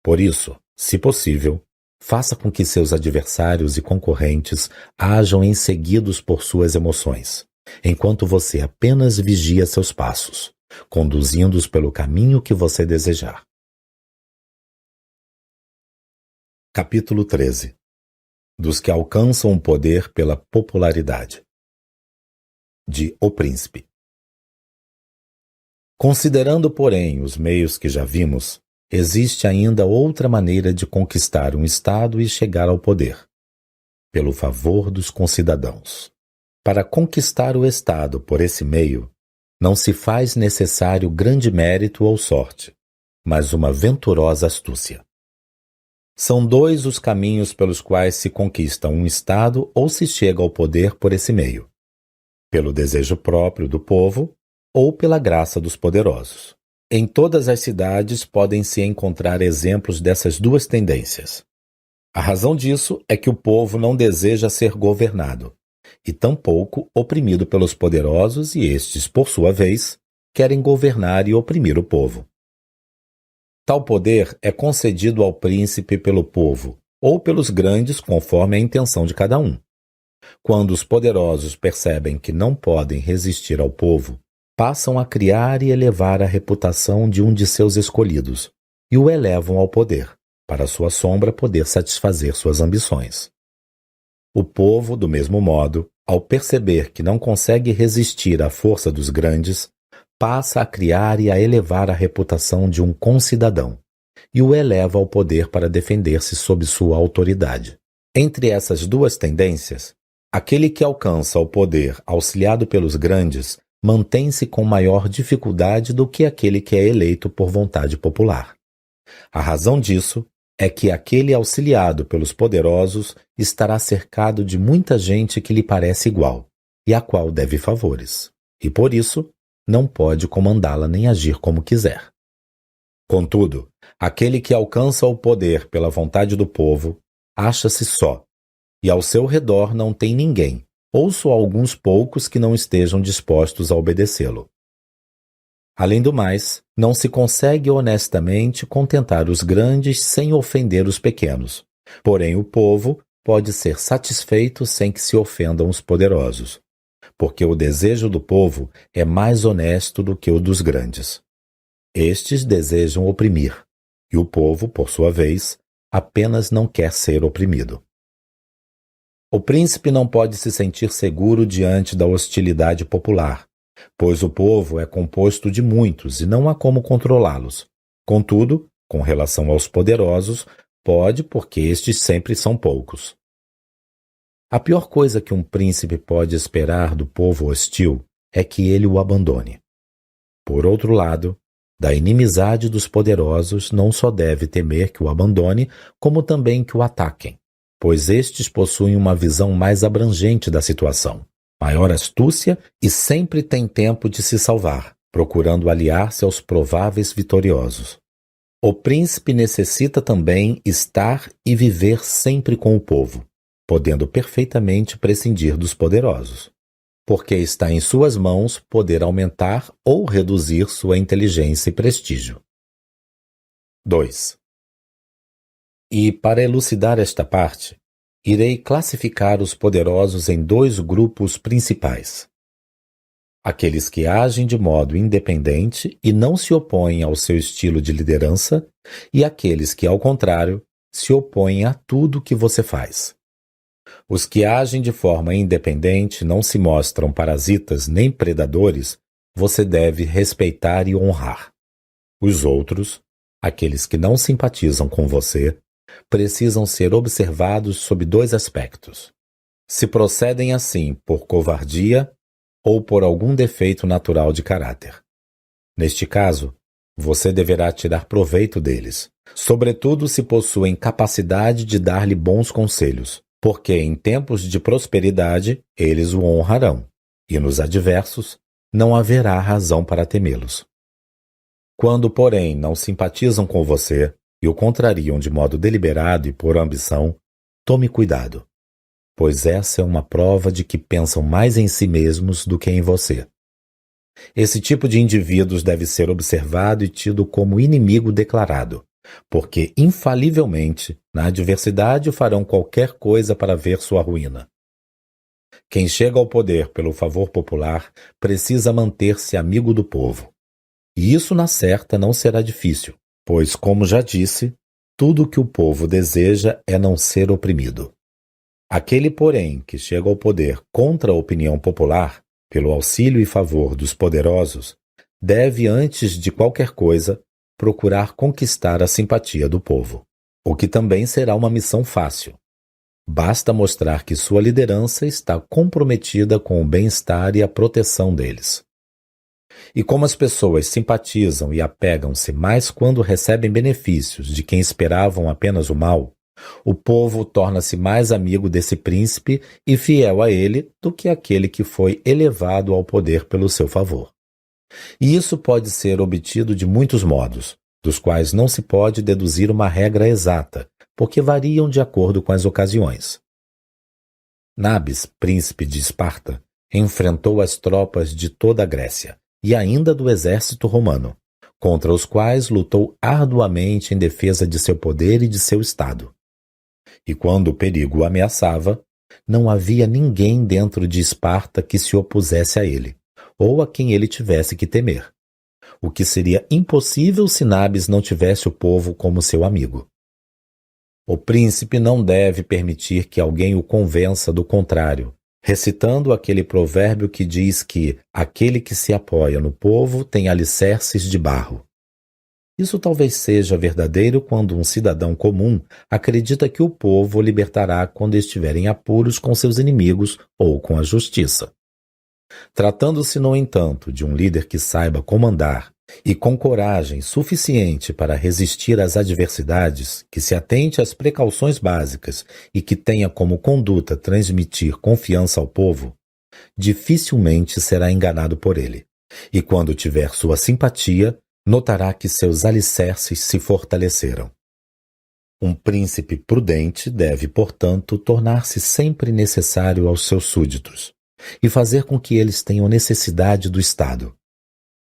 Por isso, se possível, faça com que seus adversários e concorrentes hajam enseguidos por suas emoções, enquanto você apenas vigia seus passos, conduzindo-os pelo caminho que você desejar. Capítulo 13. Dos que alcançam o poder pela popularidade. De O Príncipe. Considerando, porém, os meios que já vimos, existe ainda outra maneira de conquistar um Estado e chegar ao poder: pelo favor dos concidadãos. Para conquistar o Estado por esse meio, não se faz necessário grande mérito ou sorte, mas uma venturosa astúcia. São dois os caminhos pelos quais se conquista um Estado ou se chega ao poder por esse meio: pelo desejo próprio do povo ou pela graça dos poderosos. Em todas as cidades podem-se encontrar exemplos dessas duas tendências. A razão disso é que o povo não deseja ser governado, e tampouco oprimido pelos poderosos, e estes, por sua vez, querem governar e oprimir o povo. Tal poder é concedido ao príncipe pelo povo, ou pelos grandes, conforme a intenção de cada um. Quando os poderosos percebem que não podem resistir ao povo, passam a criar e elevar a reputação de um de seus escolhidos, e o elevam ao poder, para sua sombra poder satisfazer suas ambições. O povo, do mesmo modo, ao perceber que não consegue resistir à força dos grandes, passa a criar e a elevar a reputação de um concidadão, e o eleva ao poder para defender-se sob sua autoridade. Entre essas duas tendências, aquele que alcança o poder auxiliado pelos grandes mantém-se com maior dificuldade do que aquele que é eleito por vontade popular. A razão disso é que aquele auxiliado pelos poderosos estará cercado de muita gente que lhe parece igual, e a qual deve favores, e por isso não pode comandá-la nem agir como quiser. Contudo, aquele que alcança o poder pela vontade do povo acha-se só, e ao seu redor não tem ninguém, ou só alguns poucos que não estejam dispostos a obedecê-lo. Além do mais, não se consegue honestamente contentar os grandes sem ofender os pequenos. Porém, o povo pode ser satisfeito sem que se ofendam os poderosos, porque o desejo do povo é mais honesto do que o dos grandes. Estes desejam oprimir, e o povo, por sua vez, apenas não quer ser oprimido. O príncipe não pode se sentir seguro diante da hostilidade popular, pois o povo é composto de muitos e não há como controlá-los. Contudo, com relação aos poderosos, pode, porque estes sempre são poucos. A pior coisa que um príncipe pode esperar do povo hostil é que ele o abandone. Por outro lado, da inimizade dos poderosos não só deve temer que o abandone, como também que o ataquem, pois estes possuem uma visão mais abrangente da situação, maior astúcia e sempre têm tempo de se salvar, procurando aliar-se aos prováveis vitoriosos. O príncipe necessita também estar e viver sempre com o povo, podendo perfeitamente prescindir dos poderosos, porque está em suas mãos poder aumentar ou reduzir sua inteligência e prestígio. 2. E, para elucidar esta parte, irei classificar os poderosos em dois grupos principais: aqueles que agem de modo independente e não se opõem ao seu estilo de liderança, e aqueles que, ao contrário, se opõem a tudo que você faz. Os que agem de forma independente não se mostram parasitas nem predadores, você deve respeitar e honrar. Os outros, aqueles que não simpatizam com você, precisam ser observados sob dois aspectos. Se procedem assim por covardia ou por algum defeito natural de caráter. Neste caso, você deverá tirar proveito deles, sobretudo se possuem capacidade de dar-lhe bons conselhos, porque em tempos de prosperidade eles o honrarão, e nos adversos não haverá razão para temê-los. Quando, porém, não simpatizam com você e o contrariam de modo deliberado e por ambição, tome cuidado, pois essa é uma prova de que pensam mais em si mesmos do que em você. Esse tipo de indivíduos deve ser observado e tido como inimigo declarado, porque, infalivelmente, na adversidade farão qualquer coisa para ver sua ruína. Quem chega ao poder pelo favor popular precisa manter-se amigo do povo. E isso, na certa, não será difícil, pois, como já disse, tudo o que o povo deseja é não ser oprimido. Aquele, porém, que chega ao poder contra a opinião popular, pelo auxílio e favor dos poderosos, deve, antes de qualquer coisa, procurar conquistar a simpatia do povo, o que também será uma missão fácil. Basta mostrar que sua liderança está comprometida com o bem-estar e a proteção deles. E como as pessoas simpatizam e apegam-se mais quando recebem benefícios de quem esperavam apenas o mal, o povo torna-se mais amigo desse príncipe e fiel a ele do que aquele que foi elevado ao poder pelo seu favor. E isso pode ser obtido de muitos modos, dos quais não se pode deduzir uma regra exata, porque variam de acordo com as ocasiões. Nabis, príncipe de Esparta, enfrentou as tropas de toda a Grécia e ainda do exército romano, contra os quais lutou arduamente em defesa de seu poder e de seu estado. E quando o perigo o ameaçava, não havia ninguém dentro de Esparta que se opusesse a ele, ou a quem ele tivesse que temer, o que seria impossível se Nabis não tivesse o povo como seu amigo. O príncipe não deve permitir que alguém o convença do contrário, recitando aquele provérbio que diz que aquele que se apoia no povo tem alicerces de barro. Isso talvez seja verdadeiro quando um cidadão comum acredita que o povo o libertará quando estiver em apuros com seus inimigos ou com a justiça. Tratando-se, no entanto, de um líder que saiba comandar e com coragem suficiente para resistir às adversidades, que se atente às precauções básicas e que tenha como conduta transmitir confiança ao povo, dificilmente será enganado por ele. E quando tiver sua simpatia, notará que seus alicerces se fortaleceram. Um príncipe prudente deve, portanto, tornar-se sempre necessário aos seus súditos e fazer com que eles tenham necessidade do Estado.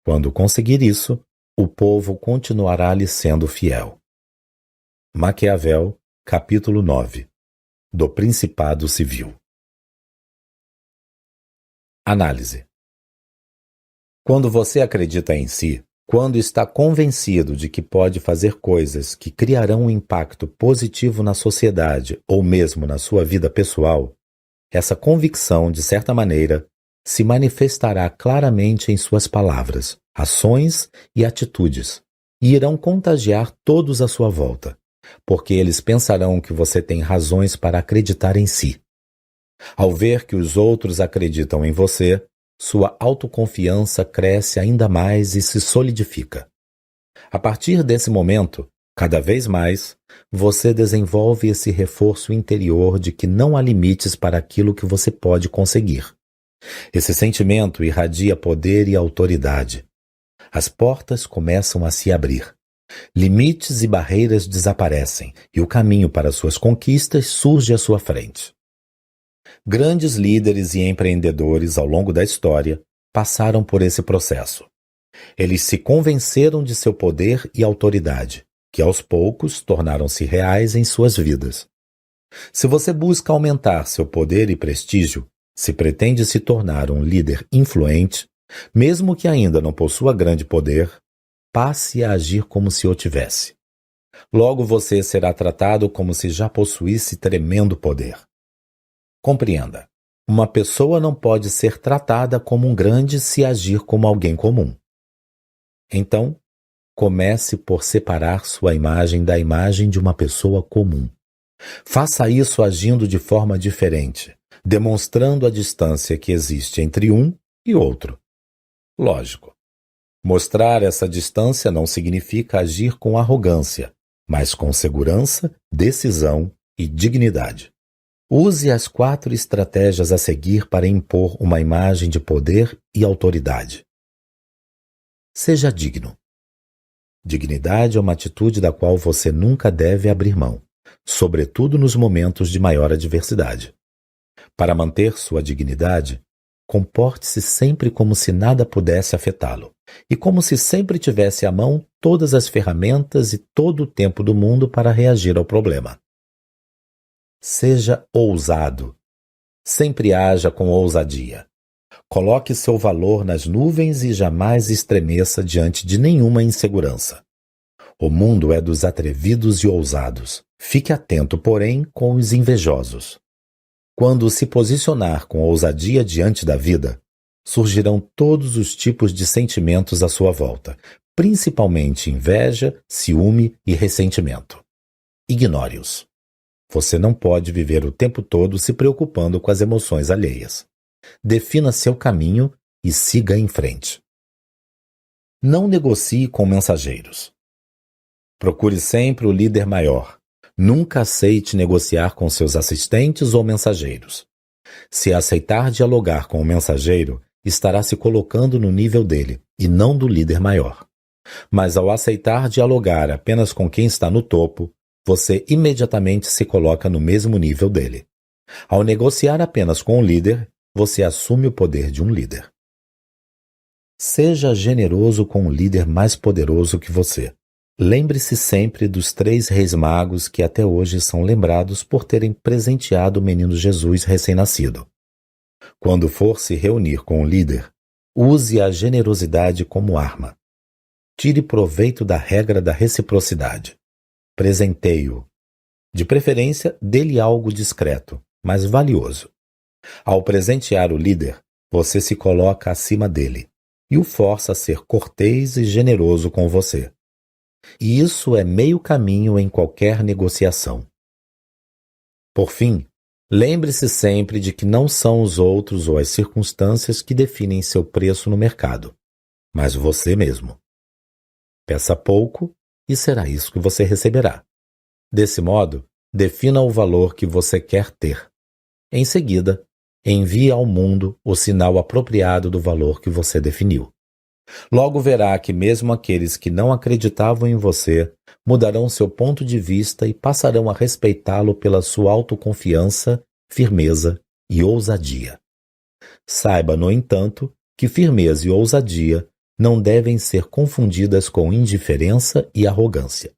Quando conseguir isso, o povo continuará lhe sendo fiel. Maquiavel, capítulo 9. Do Principado Civil. Análise. Quando você acredita em si, quando está convencido de que pode fazer coisas que criarão um impacto positivo na sociedade ou mesmo na sua vida pessoal, essa convicção, de certa maneira, se manifestará claramente em suas palavras, ações e atitudes, e irão contagiar todos à sua volta, porque eles pensarão que você tem razões para acreditar em si. Ao ver que os outros acreditam em você, sua autoconfiança cresce ainda mais e se solidifica. A partir desse momento, cada vez mais, você desenvolve esse reforço interior de que não há limites para aquilo que você pode conseguir. Esse sentimento irradia poder e autoridade. As portas começam a se abrir. Limites e barreiras desaparecem e o caminho para suas conquistas surge à sua frente. Grandes líderes e empreendedores ao longo da história passaram por esse processo. Eles se convenceram de seu poder e autoridade, que aos poucos tornaram-se reais em suas vidas. Se você busca aumentar seu poder e prestígio, se pretende se tornar um líder influente, mesmo que ainda não possua grande poder, passe a agir como se o tivesse. Logo você será tratado como se já possuísse tremendo poder. Compreenda, Uma pessoa não pode ser tratada como um grande se agir como alguém comum. Então, comece por separar sua imagem da imagem de uma pessoa comum. Faça isso agindo de forma diferente, demonstrando a distância que existe entre um e outro. Lógico, mostrar essa distância não significa agir com arrogância, mas com segurança, decisão e dignidade. Use as 4 estratégias a seguir para impor uma imagem de poder e autoridade. Seja digno. Dignidade é uma atitude da qual você nunca deve abrir mão, sobretudo nos momentos de maior adversidade. Para manter sua dignidade, comporte-se sempre como se nada pudesse afetá-lo, e como se sempre tivesse à mão todas as ferramentas e todo o tempo do mundo para reagir ao problema. Seja ousado. Sempre haja com ousadia. Coloque seu valor nas nuvens e jamais estremeça diante de nenhuma insegurança. O mundo é dos atrevidos e ousados. Fique atento, porém, com os invejosos. Quando se posicionar com ousadia diante da vida, surgirão todos os tipos de sentimentos à sua volta, principalmente inveja, ciúme e ressentimento. Ignore-os. Você não pode viver o tempo todo se preocupando com as emoções alheias. Defina seu caminho e siga em frente. Não negocie com mensageiros. Procure sempre o líder maior. Nunca aceite negociar com seus assistentes ou mensageiros. Se aceitar dialogar com o mensageiro, estará se colocando no nível dele e não do líder maior. Mas ao aceitar dialogar apenas com quem está no topo, você imediatamente se coloca no mesmo nível dele. Ao negociar apenas com o líder, você assume o poder de um líder. Seja generoso com o líder mais poderoso que você. Lembre-se sempre dos 3 reis magos que até hoje são lembrados por terem presenteado o menino Jesus recém-nascido. Quando for se reunir com o líder, use a generosidade como arma. Tire proveito da regra da reciprocidade. Presenteie-o. De preferência, dê-lhe algo discreto, mas valioso. Ao presentear o líder, você se coloca acima dele e o força a ser cortês e generoso com você. E isso é meio caminho em qualquer negociação. Por fim, lembre-se sempre de que não são os outros ou as circunstâncias que definem seu preço no mercado, mas você mesmo. Peça pouco e será isso que você receberá. Desse modo, defina o valor que você quer ter. Em seguida, envie ao mundo o sinal apropriado do valor que você definiu. Logo verá que mesmo aqueles que não acreditavam em você mudarão seu ponto de vista e passarão a respeitá-lo pela sua autoconfiança, firmeza e ousadia. Saiba, no entanto, que firmeza e ousadia não devem ser confundidas com indiferença e arrogância.